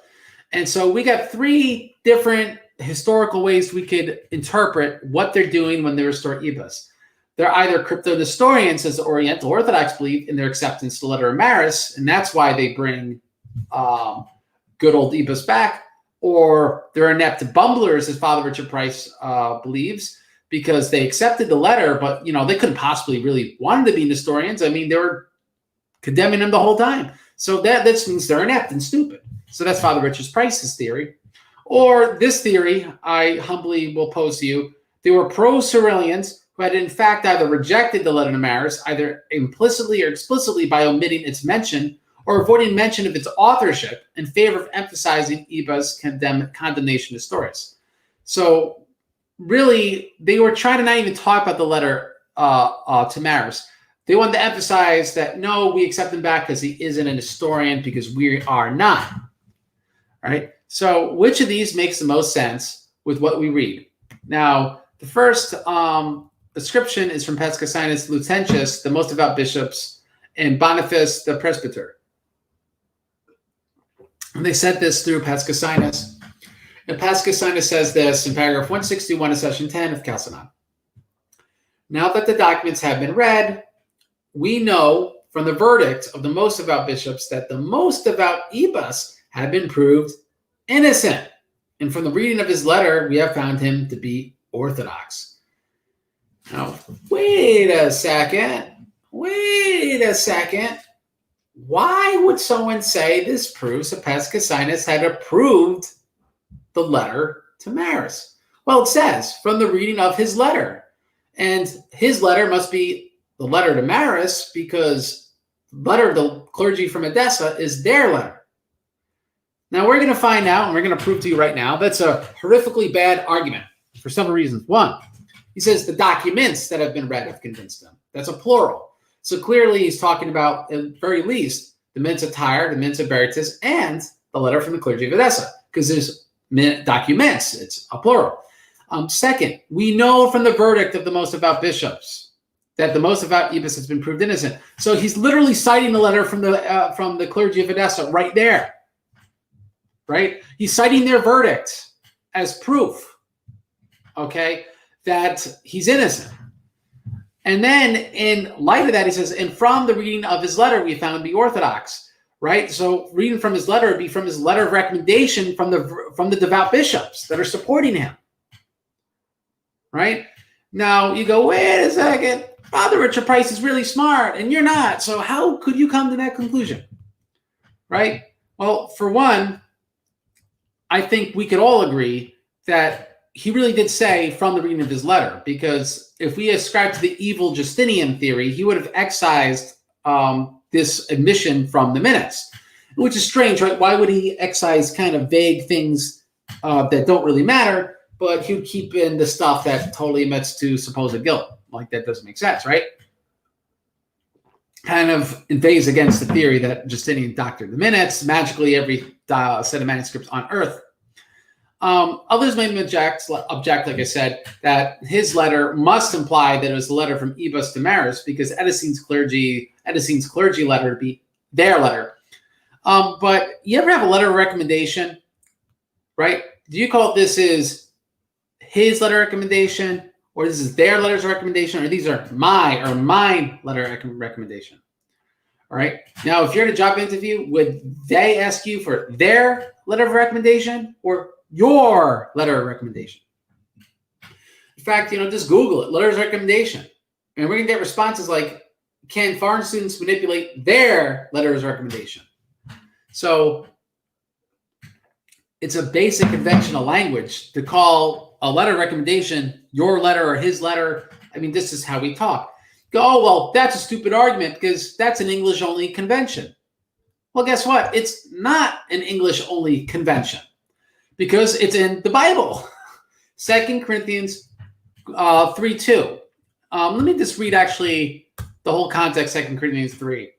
And so we got three different historical ways we could interpret what they're doing when they restore Ibas. They're either crypto-Nestorians, as the Oriental Orthodox believe, in their acceptance to the letter of Maris, and that's why they bring good old Ibas back, or they're inept bumblers, as Father Richard Price believes, because they accepted the letter, but they couldn't possibly really want to be Nestorians. I mean, they were condemning them the whole time. So that means they're inept and stupid. So that's Father Richard Price's theory. Or this theory, I humbly will pose to you, they were pro-Cyrilians who had in fact either rejected the letter to Maris, either implicitly or explicitly by omitting its mention, or avoiding mention of its authorship in favor of emphasizing Ibas' condemnation of Stories. So really, they were trying to not even talk about the letter to Maris. They wanted to emphasize that, no, we accept him back because he isn't an historian, because we are not. All right? So which of these makes the most sense with what we read? Now, the first description is from Pescasinus Lucentius, the most devout bishops, and Boniface the presbyter. And they said this through Pescasinus. And Pescasinus says this in paragraph 161 of section 10 of Chalcedon. Now that the documents have been read, we know from the verdict of the most devout bishops that the most devout Ibas had been proved innocent. And from the reading of his letter, we have found him to be orthodox. Now, wait a second. Why would someone say this proves that Pescasinus had approved the letter to Maris? Well, it says from the reading of his letter. And his letter must be the letter to Maris, because the letter of the clergy from Edessa is their letter. Now, we're going to find out, and we're going to prove to you right now, that's a horrifically bad argument for several reasons. One, he says the documents that have been read have convinced them. That's a plural. So clearly he's talking about, at the very least, the Minutes of Tyre, the Minutes of Veritas, and the letter from the clergy of Edessa, because there's documents. It's a plural. Second, we know from the verdict of the most devout bishops that the most devout Ibas has been proved innocent. So he's literally citing the letter from the clergy of Edessa right there. Right? He's citing their verdict as proof, okay, that he's innocent. And then in light of that, he says, and from the reading of his letter, we found him to be orthodox. Right? So reading from his letter would be from his letter of recommendation from the devout bishops that are supporting him. Right? Now you go, wait a second, Father Richard Price is really smart and you're not. So how could you come to that conclusion? Right? Well, for one, I think we could all agree that he really did say from the reading of his letter, because if we ascribe to the evil Justinian theory, he would have excised this admission from the minutes, which is strange, right? Why would he excise kind of vague things that don't really matter, but he would keep in the stuff that totally admits to supposed guilt? Like, that doesn't make sense, right? Kind of invades against the theory that Justinian doctored the minutes, magically every set of manuscripts on earth. Others may object, like I said, that his letter must imply that it was a letter from Ibas to Maris, because Edessine's clergy letter would be their letter. But you ever have a letter of recommendation, right? Do you call it this is his letter of recommendation, or this is their letters of recommendation, or these are mine letter of recommendation? All right. Now, if you're in a job interview, would they ask you for their letter of recommendation or your letter of recommendation? In fact, just Google it, letters of recommendation. And we're going to get responses like, can foreign students manipulate their letters of recommendation? So it's a basic conventional language to call a letter of recommendation your letter or his letter. I mean, this is how we talk. Go, oh, well, that's a stupid argument because that's an English-only convention. Well, guess what? It's not an English-only convention, because it's in the Bible. 2 Corinthians 3:2. Let me just read actually the whole context, 2 Corinthians 3.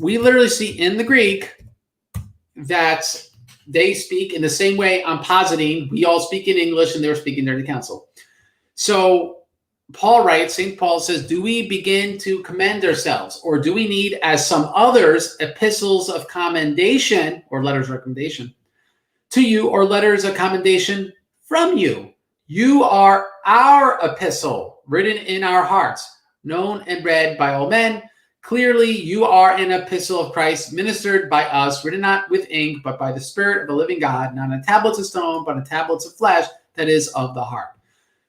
We literally see in the Greek that they speak in the same way I'm positing. We all speak in English and they're speaking during the council. So Paul writes, St. Paul says, do we begin to commend ourselves, or do we need, as some others, epistles of commendation or letters of recommendation to you, or letters of commendation from you? You are our epistle, written in our hearts, known and read by all men. Clearly, you are an epistle of Christ, ministered by us, written not with ink, but by the Spirit of the living God, not on tablets of stone, but on tablets of flesh, that is of the heart.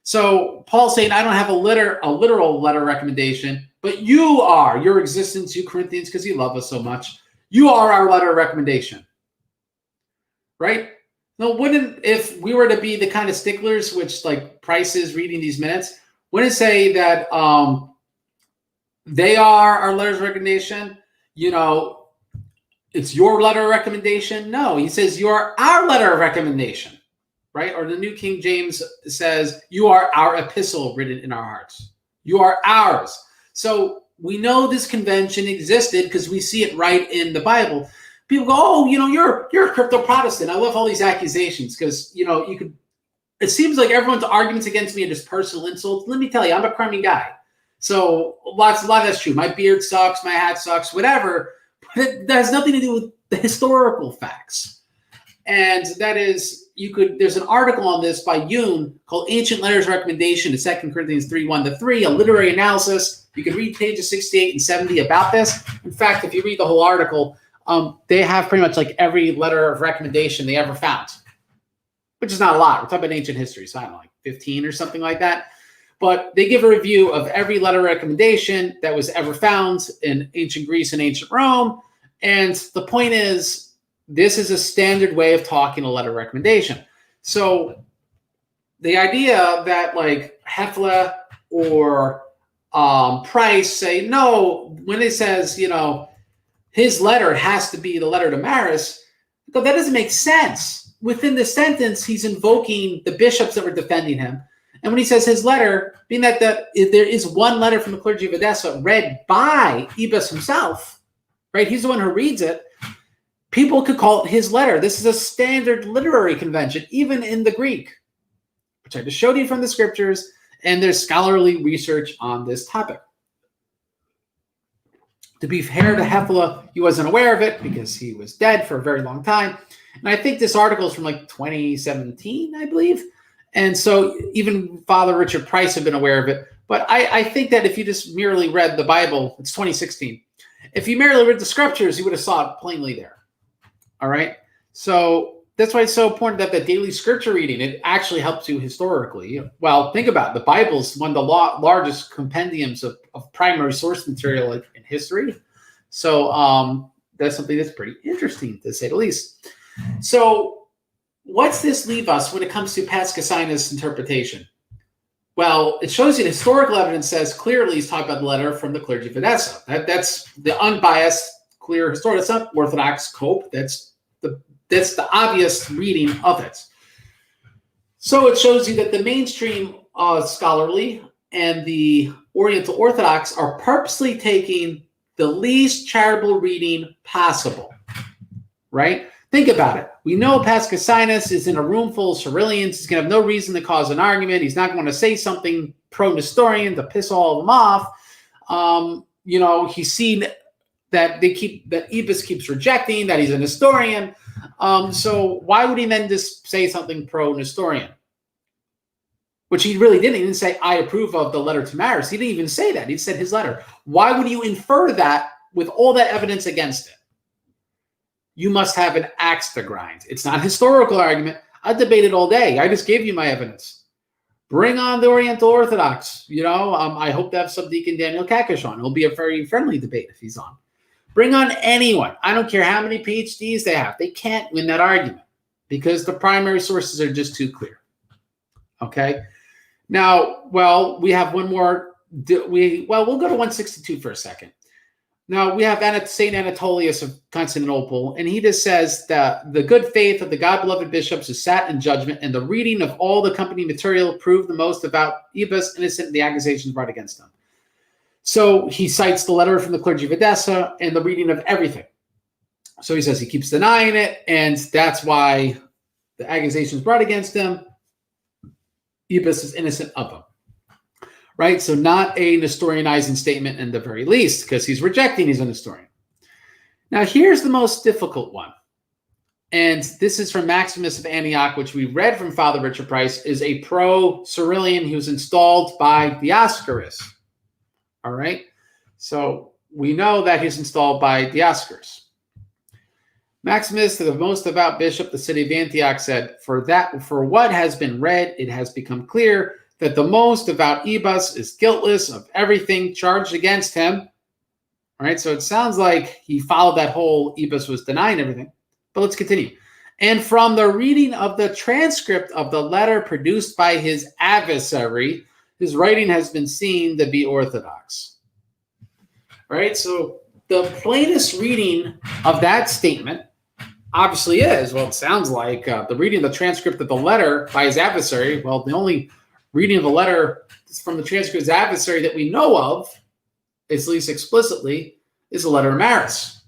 So Paul's saying, I don't have a literal letter of recommendation, but you are, your existence, you Corinthians, because you love us so much. You are our letter of recommendation. Right? Now, if we were to be the kind of sticklers, which like Price is reading these minutes, wouldn't it say that they are our letters of recommendation? It's your letter of recommendation? No, he says you are our letter of recommendation, right? Or the New King James says you are our epistle written in our hearts. You are ours. So we know this convention existed because we see it right in the Bible. People go, oh, you're a crypto Protestant. I love all these accusations because, you could, it seems like everyone's arguments against me are just personal insults. Let me tell you, I'm a crummy guy. So a lot of that's true. My beard sucks, my hat sucks, whatever. But that has nothing to do with the historical facts. And that is, there's an article on this by Yoon called Ancient Letters Recommendation to 2 Corinthians 3:1-3, a literary analysis. You can read pages 68 and 70 about this. In fact, if you read the whole article, they have pretty much like every letter of recommendation they ever found, which is not a lot. We're talking about ancient history, so I don't know, like 15 or something like that. But they give a review of every letter recommendation that was ever found in ancient Greece and ancient Rome. And the point is, this is a standard way of talking a letter recommendation. So the idea that like Hefele or Price say, no, when it says, his letter has to be the letter to Maris, that doesn't make sense. Within the sentence, he's invoking the bishops that were defending him. And when he says his letter, being that there is one letter from the clergy of Edessa read by Ibas himself, right? He's the one who reads it. People could call it his letter. This is a standard literary convention, even in the Greek, which I just showed you from the scriptures, and there's scholarly research on this topic. To be fair to Hefele, he wasn't aware of it because he was dead for a very long time. And I think this article is from like 2017, I believe. And so even Father Richard Price had been aware of it. But I think that if you just merely read the Bible, it's 2016. If you merely read the scriptures, you would have saw it plainly there. All right. So that's why it's so important that the daily scripture reading, it actually helps you historically. Well, think about it. The Bible's one of the largest compendiums of primary source material in history. So that's something that's pretty interesting, to say the least. So what's this leave us when it comes to Pascasinus interpretation? Well, it shows you the historical evidence says clearly he's talking about the letter from the clergy of Edessa. That's the unbiased, clear historical. That's not Orthodox cope. That's the obvious reading of it. So it shows you that the mainstream scholarly and the Oriental Orthodox are purposely taking the least charitable reading possible, right? Think about it. We know Pascasinus is in a room full of Cyrillians. He's going to have no reason to cause an argument. He's not going to say something pro-Nestorian to piss all of them off. He's seen that Ibas keeps rejecting, that he's a Nestorian. So why would he then just say something pro-Nestorian? Which he really didn't. He didn't say, I approve of the letter to Maris. He didn't even say that. He said his letter. Why would you infer that with all that evidence against it? You must have an axe to grind. It's not a historical argument. I debated all day. I just gave you my evidence. Bring on the Oriental Orthodox. I hope to have Subdeacon Daniel Kakish on. It'll be a very friendly debate if he's on. Bring on anyone. I don't care how many PhDs they have. They can't win that argument because the primary sources are just too clear. Okay? Now, we have one more. We'll go to 162 for a second. Now, we have St. Anatolius of Constantinople, and he just says that the good faith of the God-beloved bishops is sat in judgment, and the reading of all the company material proved the most about Ibas innocent of the accusations brought against him. So he cites the letter from the clergy of Edessa and the reading of everything. So he says he keeps denying it, and that's why the accusations brought against him, Ibas is innocent of them. Right? So not a Nestorianizing statement in the very least, because he's rejecting he's a Nestorian. Now, here's the most difficult one. And this is from Maximus of Antioch, which we read from Father Richard Price, is a pro-Cyrillian. He was installed by Dioscorus. All right? So we know that he's installed by Dioscorus. Maximus, the most devout bishop, the city of Antioch, said, for what has been read, it has become clear that the most devout Ibas is guiltless of everything charged against him. All right, so it sounds like he followed that whole Ibas was denying everything. But let's continue. And from the reading of the transcript of the letter produced by his adversary, his writing has been seen to be orthodox. All right, so the plainest reading of that statement obviously is, it sounds like the reading of the transcript of the letter by his adversary. Well, the only reading of the letter from the transcript of his adversary that we know of at least explicitly, is the letter of Maris.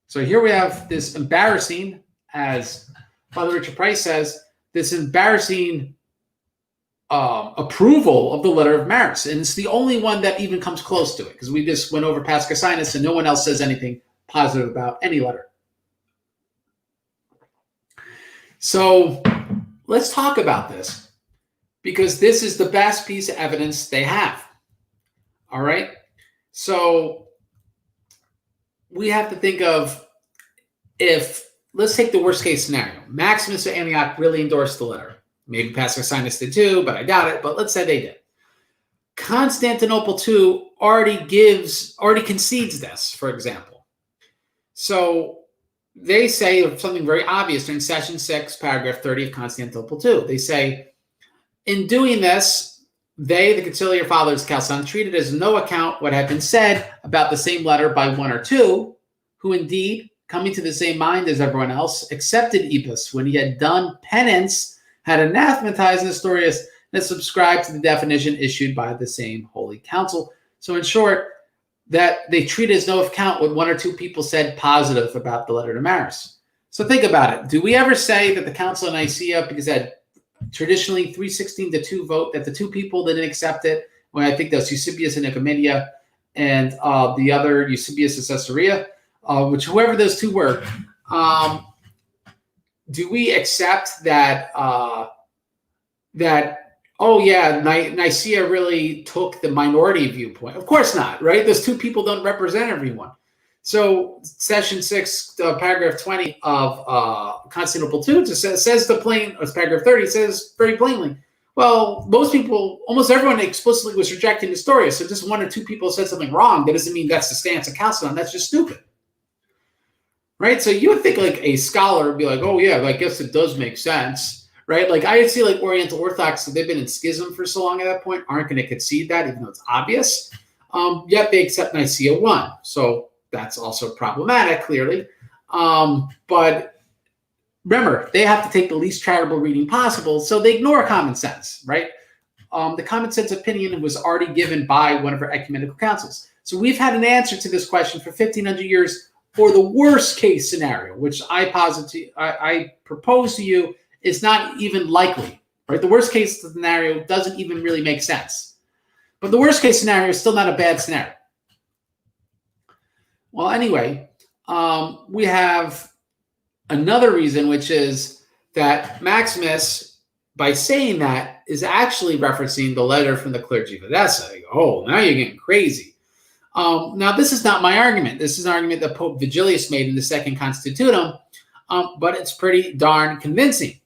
So here we have this embarrassing, as Father Richard Price says, this embarrassing approval of the letter of Maris. And it's the only one that even comes close to it, because we just went over Paschasinus and no one else says anything positive about any letter. So let's talk about this, because this is the best piece of evidence they have. All right? So we have to think of, let's take the worst case scenario. Maximus of Antioch really endorsed the letter. Maybe Paschasinus did too, but I doubt it. But let's say they did. Constantinople II already concedes this, for example. So they say something very obvious during session 6, paragraph 30 of Constantinople II. They say, in doing this, they, the conciliar fathers of Chalcedon, treated as no account what had been said about the same letter by one or two, who indeed, coming to the same mind as everyone else, accepted Ibas when he had done penance, had anathematized Nestorius, and subscribed to the definition issued by the same holy council. So in short, that they treat as no account what one or two people said positive about the letter to Maris. So think about it. Do we ever say that the Council of Nicaea, because it had traditionally 316-2 vote, that the two people that didn't accept it, when I think that's Eusebius and Nicomedia, and the other Eusebius of Caesarea, which whoever those two were, do we accept that Nicaea really took the minority viewpoint? Of course not, right? Those two people don't represent everyone. So session 6, paragraph 20 of Constantinople II says the plain, or paragraph 30 says very plainly, well, most people, almost everyone explicitly was rejecting Nestorius. So just one or two people said something wrong. That doesn't mean that's the stance of Chalcedon. That's just stupid. Right? So you would think like a scholar would be like, oh yeah, I guess it does make sense. Right? Like I would see like Oriental Orthodox, they've been in schism for so long at that point, aren't going to concede that, even though it's obvious. Yet they accept Nicaea 1. So that's also problematic, clearly. But remember, they have to take the least charitable reading possible, so they ignore common sense, right? The common sense opinion was already given by one of our ecumenical councils. So we've had an answer to this question for 1,500 years for the worst case scenario, which I propose to you is not even likely, right? The worst case scenario doesn't even really make sense. But the worst case scenario is still not a bad scenario. Well, anyway, we have another reason, which is that Maximus, by saying that, is actually referencing the letter from the clergy of Edessa. Oh, now you're getting crazy. Now, this is not my argument. This is an argument that Pope Vigilius made in the Second Constitutum, but it's pretty darn convincing.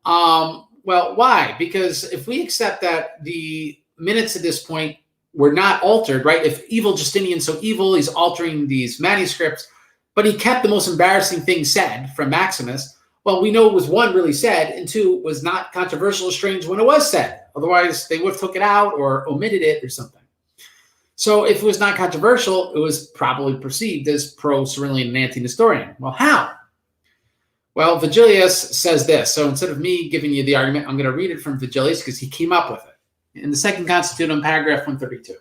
Well, why? Because if we accept that the minutes at this point were not altered, right? If evil Justinian's so evil, he's altering these manuscripts, but he kept the most embarrassing thing said from Maximus. Well, we know it was one, really said, and two, was not controversial or strange when it was said. Otherwise, they would have took it out or omitted it or something. So if it was not controversial, it was probably perceived as pro-Cyrillian and anti-Nestorian. Well, how? Well, Vigilius says this. So instead of me giving you the argument, I'm going to read it from Vigilius because he came up with it. In the Second Constitutum, paragraph 132.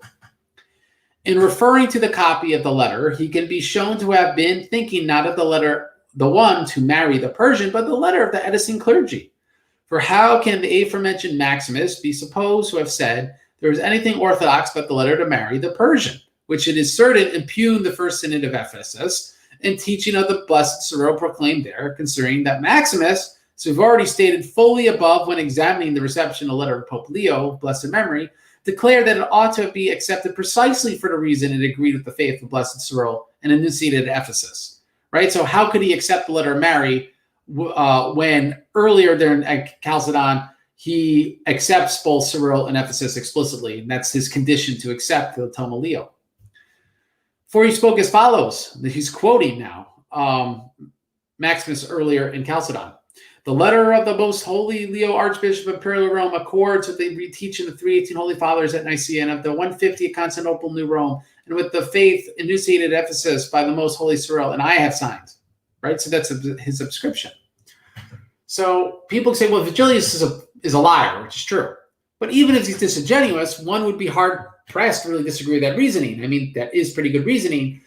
In referring to the copy of the letter, he can be shown to have been thinking not of the letter, the one to marry the Persian, but the letter of the Edessene clergy. For how can the aforementioned Maximus be supposed to have said there was anything orthodox but the letter to marry the Persian, which it is certain impugned the first synod of Ephesus, and teaching of the blessed Cyril proclaimed there, considering that Maximus, as we've already stated fully above when examining the reception of the letter of Pope Leo, blessed memory, declared that it ought to be accepted precisely for the reason it agreed with the faith of blessed Cyril and enunciated at Ephesus. Right? So how could he accept the letter of Mary when earlier during Chalcedon he accepts both Cyril and Ephesus explicitly, and that's his condition to accept the Tome of Leo. For he spoke as follows, he's quoting now Maximus earlier in Chalcedon. The letter of the most holy Leo, Archbishop of Imperial Rome, accords with the teaching of the 318 Holy Fathers at Nicaea and of the 150 at Constantinople, New Rome, and with the faith enunciated at Ephesus by the most holy Cyril, and I have signed. Right? So that's his subscription. So people say, well, Vigilius is a liar, which is true. But even if he's disingenuous, one would be hard press to really disagree with that reasoning. I mean, that is pretty good reasoning,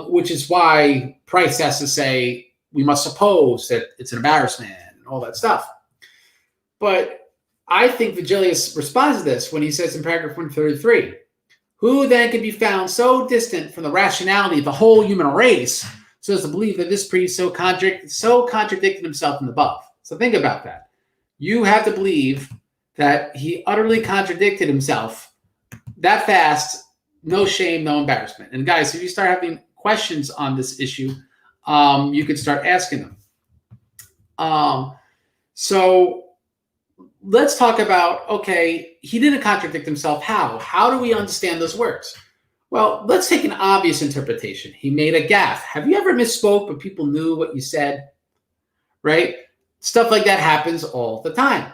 which is why Price has to say we must suppose that it's an embarrassment and all that stuff. But I think Vigilius responds to this when he says in paragraph 133, who then can be found so distant from the rationality of the whole human race so as to believe that this priest so contradicted himself in the above. So think about that. You have to believe that he utterly contradicted himself that fast, no shame, no embarrassment. And guys, if you start having questions on this issue, you could start asking them. So let's talk about, okay, he didn't contradict himself. How? How do we understand those words? Well, let's take an obvious interpretation. He made a gaffe. Have you ever misspoke, but people knew what you said? Right? Stuff like that happens all the time.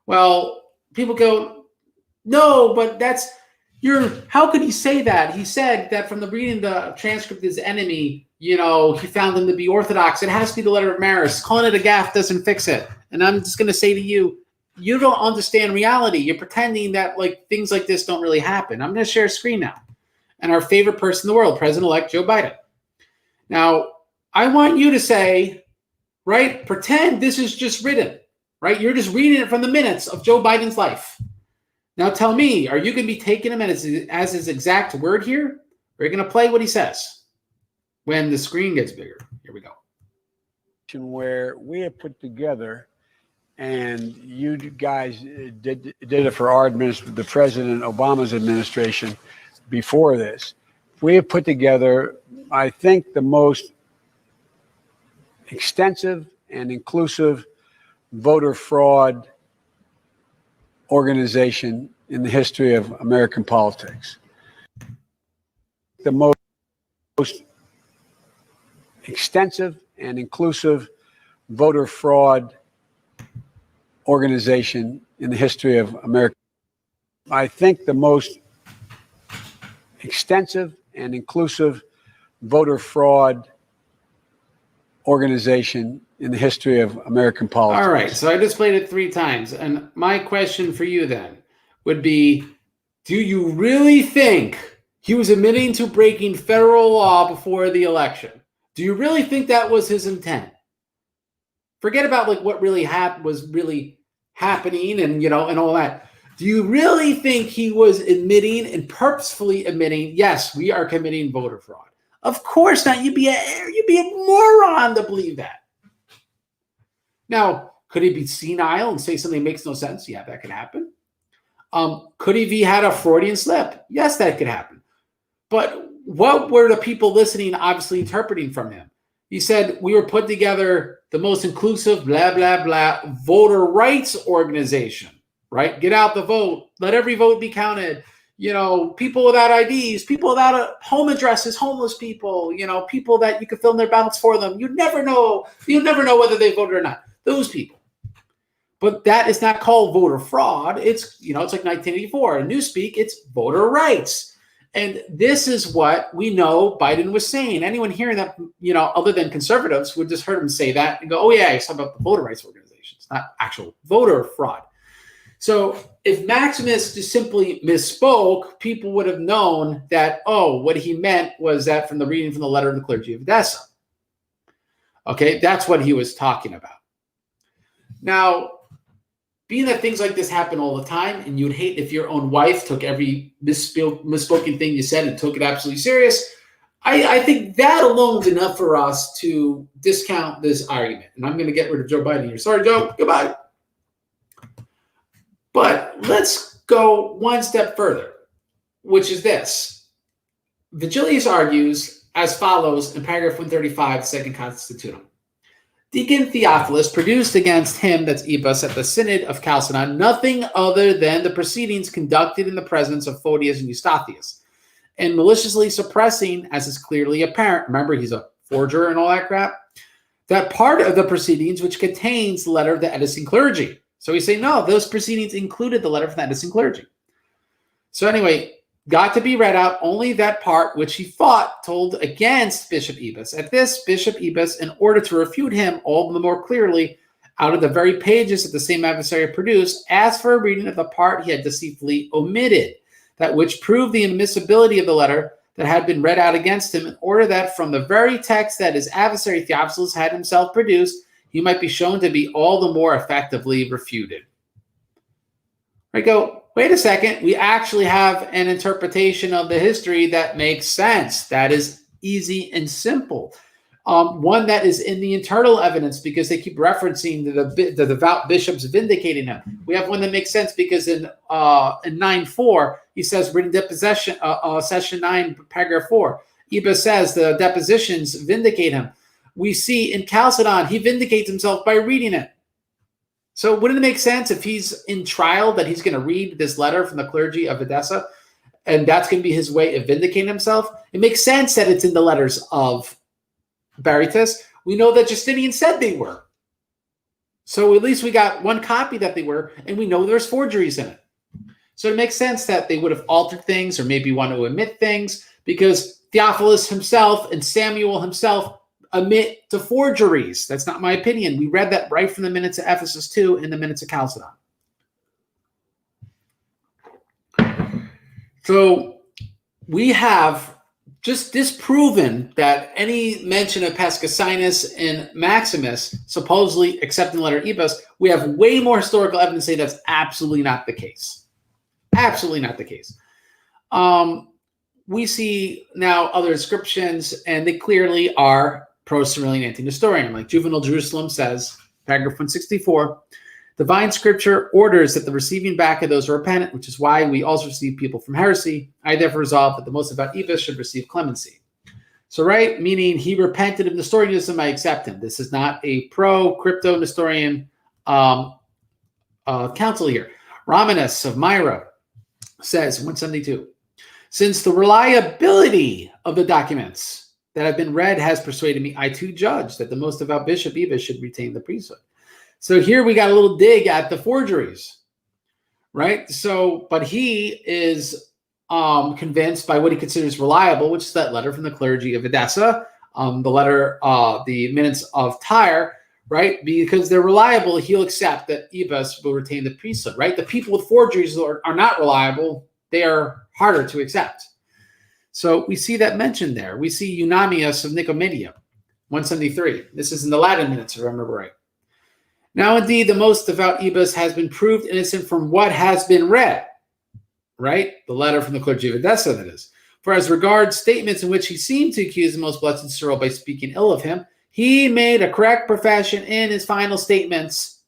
Well, people go, no, but how could he say that? He said that from the reading the transcript of his enemy, he found him to be Orthodox. It has to be the letter of Maris. Calling it a gaffe doesn't fix it. And I'm just going to say to you, you don't understand reality. You're pretending that things like this don't really happen. I'm going to share a screen now. And our favorite person in the world, President-elect Joe Biden. Now, I want you to say, right, pretend this is just written, right? You're just reading it from the minutes of Joe Biden's life. Now tell me, are you going to be taking him as his exact word here? Or are you going to play what he says when the screen gets bigger? Here we go. Where we have put together, and you guys did it for our administration, the President Obama's administration before this. We have put together, I think, the most extensive and inclusive voter fraud organization in the history of American politics. The most extensive and inclusive voter fraud organization in the history of America. I think the most extensive and inclusive voter fraud organization in the history of American politics. All right, so I displayed it 3 times. And my question for you then would be, do you really think he was admitting to breaking federal law before the election? Do you really think that was his intent? Forget about what really was really happening and and all that. Do you really think he was admitting and purposefully admitting, yes, we are committing voter fraud? Of course not. You'd be a moron to believe that. Now, could he be senile and say something that makes no sense? Yeah, that could happen. Could he have had a Freudian slip? Yes, that could happen. But what were the people listening obviously interpreting from him? He said, we were put together the most inclusive, blah, blah, blah, voter rights organization, right? Get out the vote. Let every vote be counted. People without IDs, people without home addresses, homeless people, people that you could fill in their ballots for them. You'd never know whether they voted or not. Those people. But that is not called voter fraud. It's, it's like 1984. In Newspeak, it's voter rights. And this is what we know Biden was saying. Anyone hearing that, other than conservatives would just heard him say that and go, oh, yeah, he's talking about the voter rights organizations, not actual voter fraud. So if Maximus just simply misspoke, people would have known that, oh, what he meant was that from the reading from the letter of the clergy of Edessa. Okay, that's what he was talking about. Now, being that things like this happen all the time, and you'd hate if your own wife took every misspoken thing you said and took it absolutely serious, I think that alone is enough for us to discount this argument. And I'm going to get rid of Joe Biden here. Sorry, Joe. Goodbye. But let's go one step further, which is this. Vigilius argues as follows in paragraph 135, second Constitutum. Deacon Theophilus produced against him, that's Ibas, at the Synod of Chalcedon, nothing other than the proceedings conducted in the presence of Photius and Eustathius, and maliciously suppressing, as is clearly apparent, remember he's a forger and all that crap, that part of the proceedings which contains the letter of the Edessan clergy. So we say, no, those proceedings included the letter from the Edessan clergy. So anyway, got to be read out only that part which he thought told against Bishop Ibas. At this, Bishop Ibas, in order to refute him all the more clearly, out of the very pages that the same adversary produced, asked for a reading of the part he had deceitfully omitted. that which proved the admissibility of the letter that had been read out against him, in order that from the very text that his adversary Theophilus had himself produced, he might be shown to be all the more effectively refuted. I go, wait a second, we actually have an interpretation of the history that makes sense. That is easy and simple. One that is in the internal evidence, because they keep referencing the devout bishops vindicating him. We have one that makes sense because in 9:4, he says, written deposition, session 9, paragraph 4, Ibas says the depositions vindicate him. We see in Chalcedon, he vindicates himself by reading it. So wouldn't it make sense if he's in trial that he's going to read this letter from the clergy of Edessa, and that's going to be his way of vindicating himself? It makes sense that it's in the letters of Berytus. We know that Justinian said they were. So at least we got one copy that they were, and we know there's forgeries in it. So it makes sense that they would have altered things or maybe want to omit things, because Theophilus himself and Samuel himself admit to forgeries. That's not my opinion. We read that right from the Minutes of Ephesus II in the Minutes of Chalcedon. So we have just disproven that any mention of Pascasinus and Maximus supposedly accepting the letter Ibas. We have way more historical evidence saying that's absolutely not the case. Absolutely not the case. We see now other inscriptions, and they clearly are pro-Cyrillian anti-Nestorian. Like Juvenal Jerusalem says, paragraph 164, divine scripture orders that the receiving back of those who are repentant, which is why we also receive people from heresy. I therefore resolve that the most devout Ibas should receive clemency. So, right, meaning he repented of Nestorianism, I accept him. This is not a pro-crypto-Nestorian council here. Romanus of Myra says, 172, since the reliability of the documents that have been read has persuaded me, I too judge that the most devout bishop Ibas should retain the priesthood. So here we got a little dig at the forgeries, right? So, but he is convinced by what he considers reliable, which is that letter from the clergy of Edessa, the letter, the Minutes of Tyre, right? Because they're reliable, he'll accept that Ibas will retain the priesthood, right? The people with forgeries are not reliable. They are harder to accept. So we see that mentioned there. We see Eunomius of Nicomedia, 173. This is in the Latin Minutes, if I remember right. Now, indeed, the most devout Ibas has been proved innocent from what has been read, right? The letter from the clergy of Edessa, that is. For as regards statements in which he seemed to accuse the most blessed Cyril by speaking ill of him, he made a correct profession in his final statements.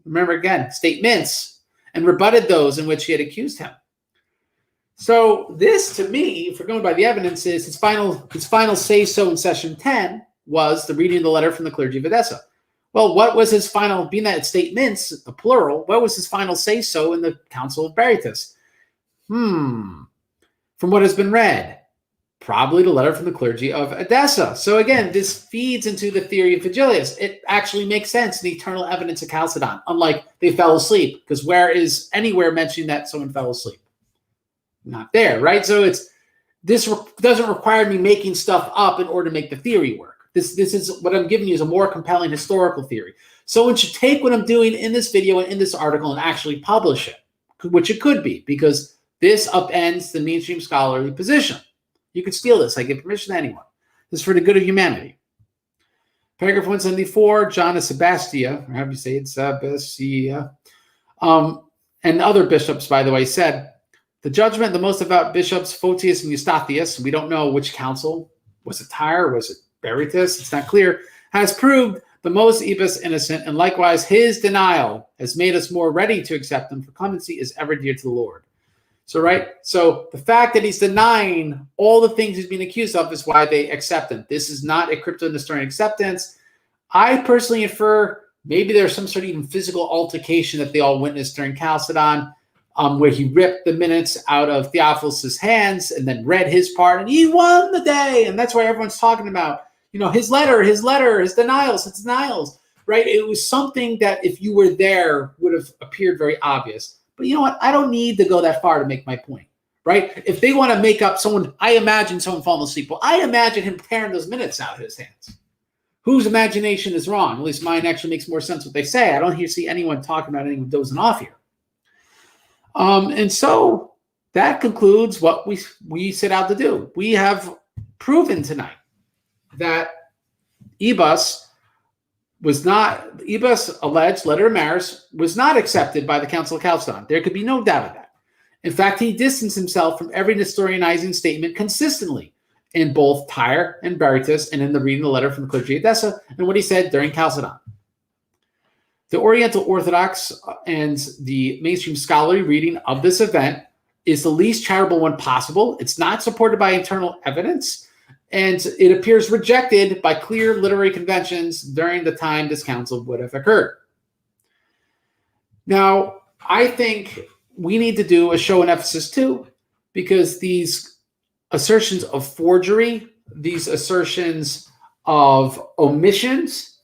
Remember again, statements, and rebutted those in which he had accused him. So this, to me, if we're going by the evidence, is his final say-so in session 10 was the reading of the letter from the clergy of Edessa. Well, what was his final, being that statements, the plural, what was his final say-so in the Council of Berytus? From what has been read, probably the letter from the clergy of Edessa. So again, this feeds into the theory of Vigilius. It actually makes sense in the eternal evidence of Chalcedon, unlike they fell asleep, because where is anywhere mentioning that someone fell asleep? Not there, right? So this doesn't require me making stuff up in order to make the theory work. This is what I'm giving you is a more compelling historical theory. Someone should take what I'm doing in this video and in this article and actually publish it, which it could be, because this upends the mainstream scholarly position. You could steal this. I give permission to anyone. This is for the good of humanity. Paragraph 174, John of Sebastia, or however you say it, Sebastia, and other bishops, by the way, said, the judgment of the most devout bishops, Photius and Eustathius, we don't know which council, was it Tyre, was it Berytus, it's not clear, has proved the most Ibas innocent, and likewise his denial has made us more ready to accept him, for clemency is ever dear to the Lord. So, right, so the fact that he's denying all the things he's being accused of is why they accept him. This is not a crypto-Nestorian acceptance. I personally infer maybe there's some sort of even physical altercation that they all witnessed during Chalcedon, where he ripped the minutes out of Theophilus' hands and then read his part, and he won the day. And that's why everyone's talking about, his letter, his denials, right? It was something that if you were there would have appeared very obvious. But you know what? I don't need to go that far to make my point, right? If they want to make up someone, I imagine someone falling asleep. Well, I imagine him tearing those minutes out of his hands. Whose imagination is wrong? At least mine actually makes more sense what they say. I don't see anyone talking about anyone dozing off here. And so that concludes what we set out to do. We have proven tonight that Ibas alleged letter of marriage was not accepted by the Council of Chalcedon. There could be no doubt of that. In fact, he distanced himself from every Nestorianizing statement consistently in both Tyre and Berytus and in the reading the letter from the clergy of Edessa and what he said during Chalcedon. The Oriental Orthodox and the mainstream scholarly reading of this event is the least charitable one possible. It's not supported by internal evidence, and it appears rejected by clear literary conventions during the time this council would have occurred. Now, I think we need to do a show in Ephesus II, because these assertions of forgery, these assertions of omissions,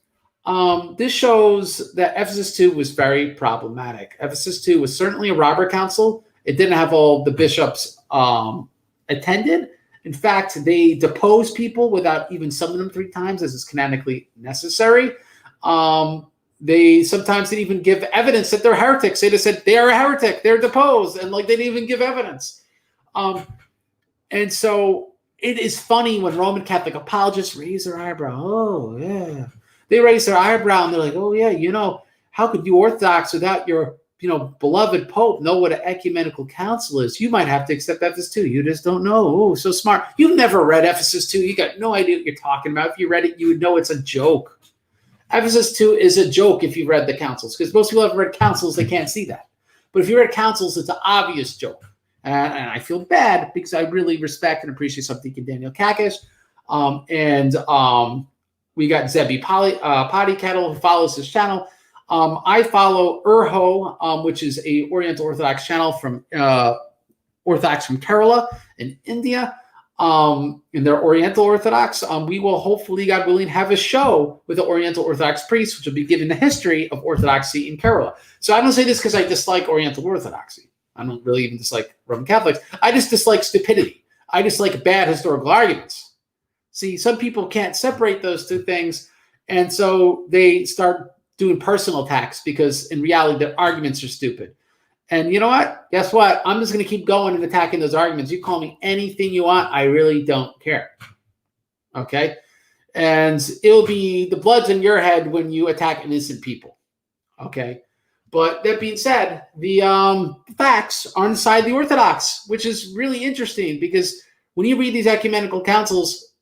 this shows that Ephesus II was very problematic. Ephesus II was certainly a robber council. It didn't have all the bishops attended. In fact, they deposed people without even summoning them 3 times, as is canonically necessary. They sometimes didn't even give evidence that they're heretics. They just said they're a heretic, they're deposed, and like they didn't even give evidence. And so it is funny when Roman Catholic apologists raise their eyebrow. Oh, yeah. They raise their eyebrow and they're like, oh, yeah, how could you Orthodox without your, beloved Pope know what an ecumenical council is? You might have to accept Ephesus II. You just don't know. Oh, so smart. You've never read Ephesus II. You got no idea what you're talking about. If you read it, you would know it's a joke. Ephesus II is a joke if you read the councils, because most people haven't read councils. They can't see that. But if you read councils, it's an obvious joke. And I feel bad because I really respect and appreciate something like Daniel Kakish. We got Zebi Potty Kettle, who follows this channel. I follow Urho, which is a Oriental Orthodox channel from Orthodox from Kerala in India. And they're Oriental Orthodox. We will hopefully, God willing, have a show with the Oriental Orthodox priests, which will be given the history of Orthodoxy in Kerala. So I don't say this because I dislike Oriental Orthodoxy. I don't really even dislike Roman Catholics. I just dislike stupidity. I dislike bad historical arguments. See, some people can't separate those two things, and so they start doing personal attacks because in reality, their arguments are stupid. And you know what? Guess what? I'm just going to keep going and attacking those arguments. You call me anything you want. I really don't care. Okay? And it'll be the blood's in your head when you attack innocent people. Okay? But that being said, the facts are on the side of the Orthodox, which is really interesting because when you read these ecumenical councils,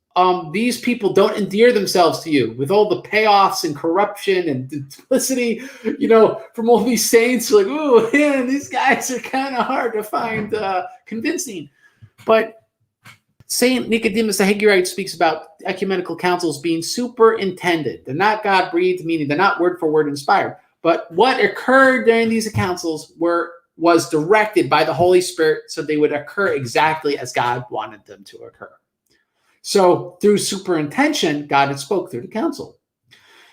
these people don't endear themselves to you with all the payoffs and corruption and duplicity, from all these saints. You're like, oh, man, these guys are kind of hard to find convincing. But Saint Nicodemus the Hagyrite speaks about ecumenical councils being superintended. They're not God-breathed, meaning they're not word for word inspired. But what occurred during these councils was directed by the Holy Spirit, so they would occur exactly as God wanted them to occur. So through superintention, God had spoke through the council.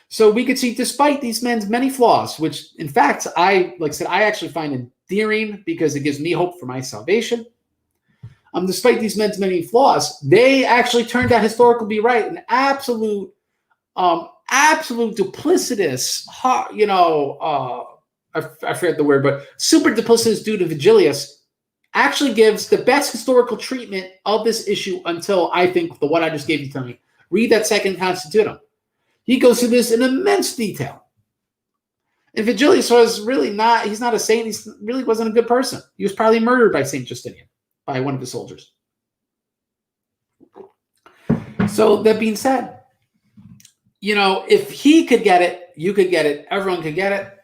So we could see, despite these men's many flaws, which in fact, I actually find endearing because it gives me hope for my salvation. Despite these men's many flaws, they actually turned out historical to be right. An absolute duplicitous, I forget the word, but super duplicitous dude of Vigilius actually gives the best historical treatment of this issue until, I think, the one I just gave you tonight. Read that second Constitutum. He goes through this in immense detail. And Vigilius was really he's not a saint. He really wasn't a good person. He was probably murdered by St. Justinian, by one of his soldiers. So that being said, if he could get it, you could get it, everyone could get it.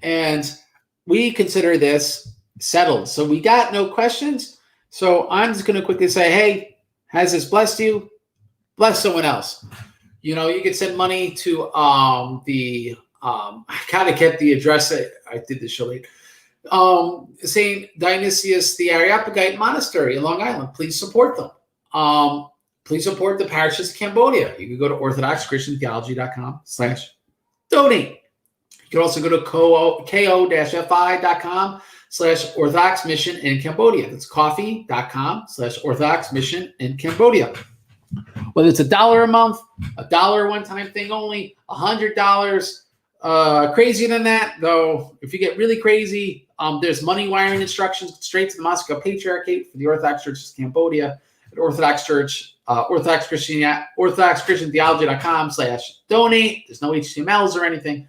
And we consider this settled. So we got no questions. So I'm just going to quickly say, hey, has this blessed you? Bless someone else. You could send money to I gotta get the address. I did this show late. St. Dionysius the Areopagite Monastery in Long Island. Please support them. Please support the parishes of Cambodia. You can go to orthodoxchristiantheology.com/donate. You can also go to ko-fi.com/Orthodox Mission in Cambodia. That's coffee.com/Orthodox Mission in Cambodia. Whether it's $1 a month, $1 one-time thing only, $100, crazier than that, though, if you get really crazy, There's money wiring instructions straight to the Moscow Patriarchate for the Orthodox Church of Cambodia at Orthodox Church, orthodoxchristiantheology.com/donate. There's no HTMLs or anything.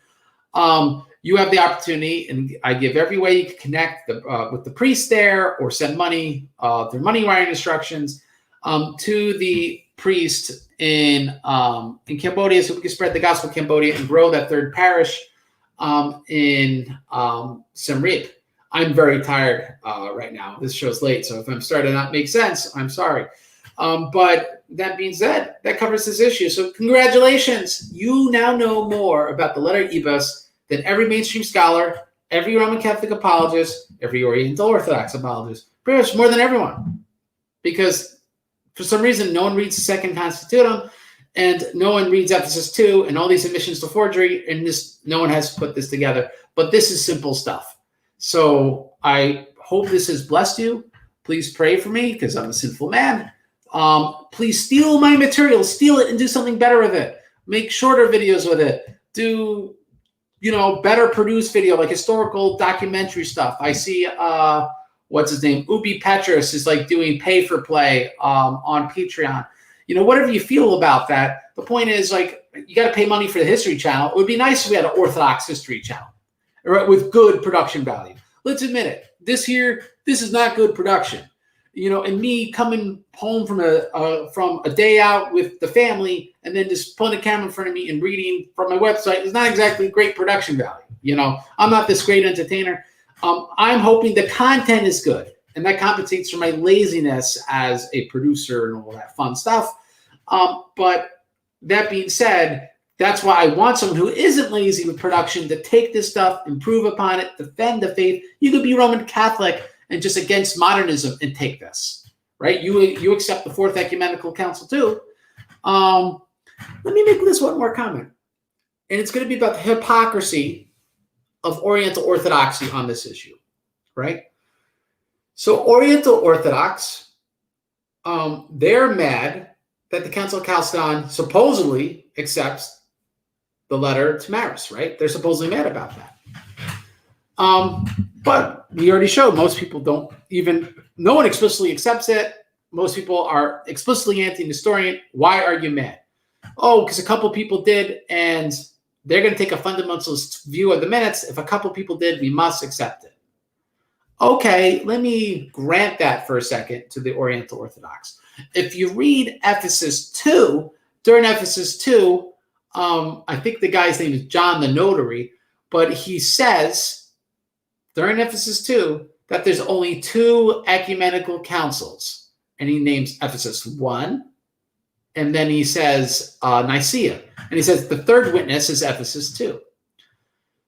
You have the opportunity, and I give every way you can connect with the priest there or send money, their money wiring instructions to the priest in Cambodia, so we can spread the gospel of Cambodia and grow that third parish in Siem Reap. I'm very tired right now. This show's late, so if I'm starting to not make sense, I'm sorry. But that being said, that covers this issue. So congratulations. You now know more about the letter Ibas than every mainstream scholar, every Roman Catholic apologist, every Oriental Orthodox apologist, pretty much more than everyone. Because for some reason, no one reads the Second Constitutum, and no one reads Ephesus II, and all these admissions to forgery, and no one has put this together. But this is simple stuff. So I hope this has blessed you. Please pray for me, because I'm a sinful man. Please steal my material, steal it, and do something better with it. Make shorter videos with it. Do, better produced video, like historical documentary stuff. I see, what's his name? Ubi Petrus is like doing pay for play on Patreon. Whatever you feel about that. The point is, like, you got to pay money for the History Channel. It would be nice if we had an Orthodox History Channel, right, with good production value. Let's admit it. This is not good production. And me coming home from a day out with the family and then just putting a camera in front of me and reading from my website is not exactly great production value. I'm not this great entertainer. I'm hoping the content is good, and that compensates for my laziness as a producer and all that fun stuff. But that being said, that's why I want someone who isn't lazy with production to take this stuff, improve upon it, defend the faith. You could be Roman Catholic and just against modernism and take this, right? You accept the Fourth Ecumenical Council too. Let me make this one more comment. And it's going to be about the hypocrisy of Oriental Orthodoxy on this issue, right? So Oriental Orthodox, they're mad that the Council of Chalcedon supposedly accepts the letter to Maris, right? They're supposedly mad about that. But we already showed most people no one explicitly accepts it. Most people are explicitly anti-Nestorian. Why are you mad? Oh, because a couple people did, and they're going to take a fundamentalist view of the minutes. If a couple people did, we must accept it. Okay, let me grant that for a second to the Oriental Orthodox. If you read Ephesus 2, during Ephesus 2, I think the guy's name is John the Notary, but he says during Ephesus 2 that there's only 2 ecumenical councils. And he names Ephesus 1, and then he says Nicaea. And he says the third witness is Ephesus 2.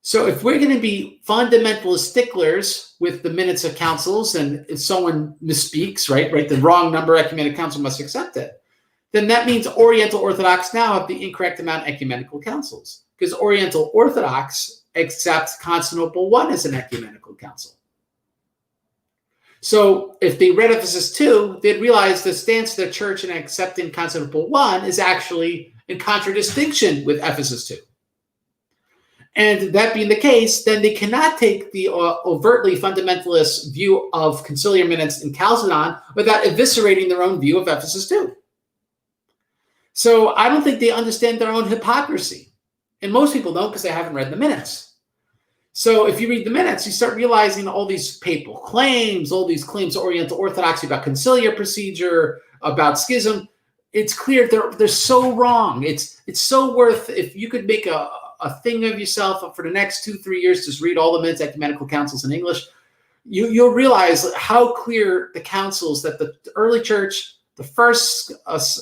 So if we're going to be fundamentalist sticklers with the minutes of councils, and if someone misspeaks, right, the wrong number ecumenical council must accept it, then that means Oriental Orthodox now have the incorrect amount of ecumenical councils, because Oriental Orthodox accepts Constantinople I as an ecumenical council. So if they read Ephesus 2, they'd realize the stance of the church in accepting Constantinople I is actually in contradistinction with Ephesus 2. And that being the case, then they cannot take the overtly fundamentalist view of conciliar minutes in Chalcedon without eviscerating their own view of Ephesus 2. So I don't think they understand their own hypocrisy. And most people don't, because they haven't read the minutes. So if you read the minutes, you start realizing all these papal claims, all these claims of Oriental Orthodoxy about conciliar procedure, about schism. It's clear they're so wrong. It's so worth, if you could make a thing of yourself for the next 2-3 years, just read all the minutes ecumenical councils in English, you'll realize how clear the councils that the early church, the first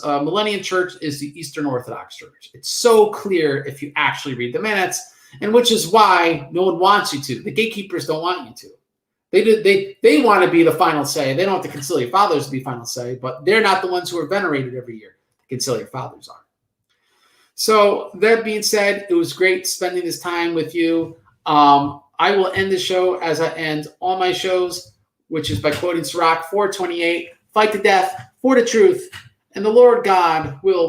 millennium church, is the Eastern Orthodox Church. It's so clear if you actually read the minutes, and which is why no one wants you to. The gatekeepers don't want you to. They want to be the final say. They don't want the conciliar fathers to be final say, but they're not the ones who are venerated every year. The conciliar fathers are. So that being said, it was great spending this time with you. I will end the show as I end all my shows, which is by quoting Sirach 4:28, fight to death for the truth, and the Lord God will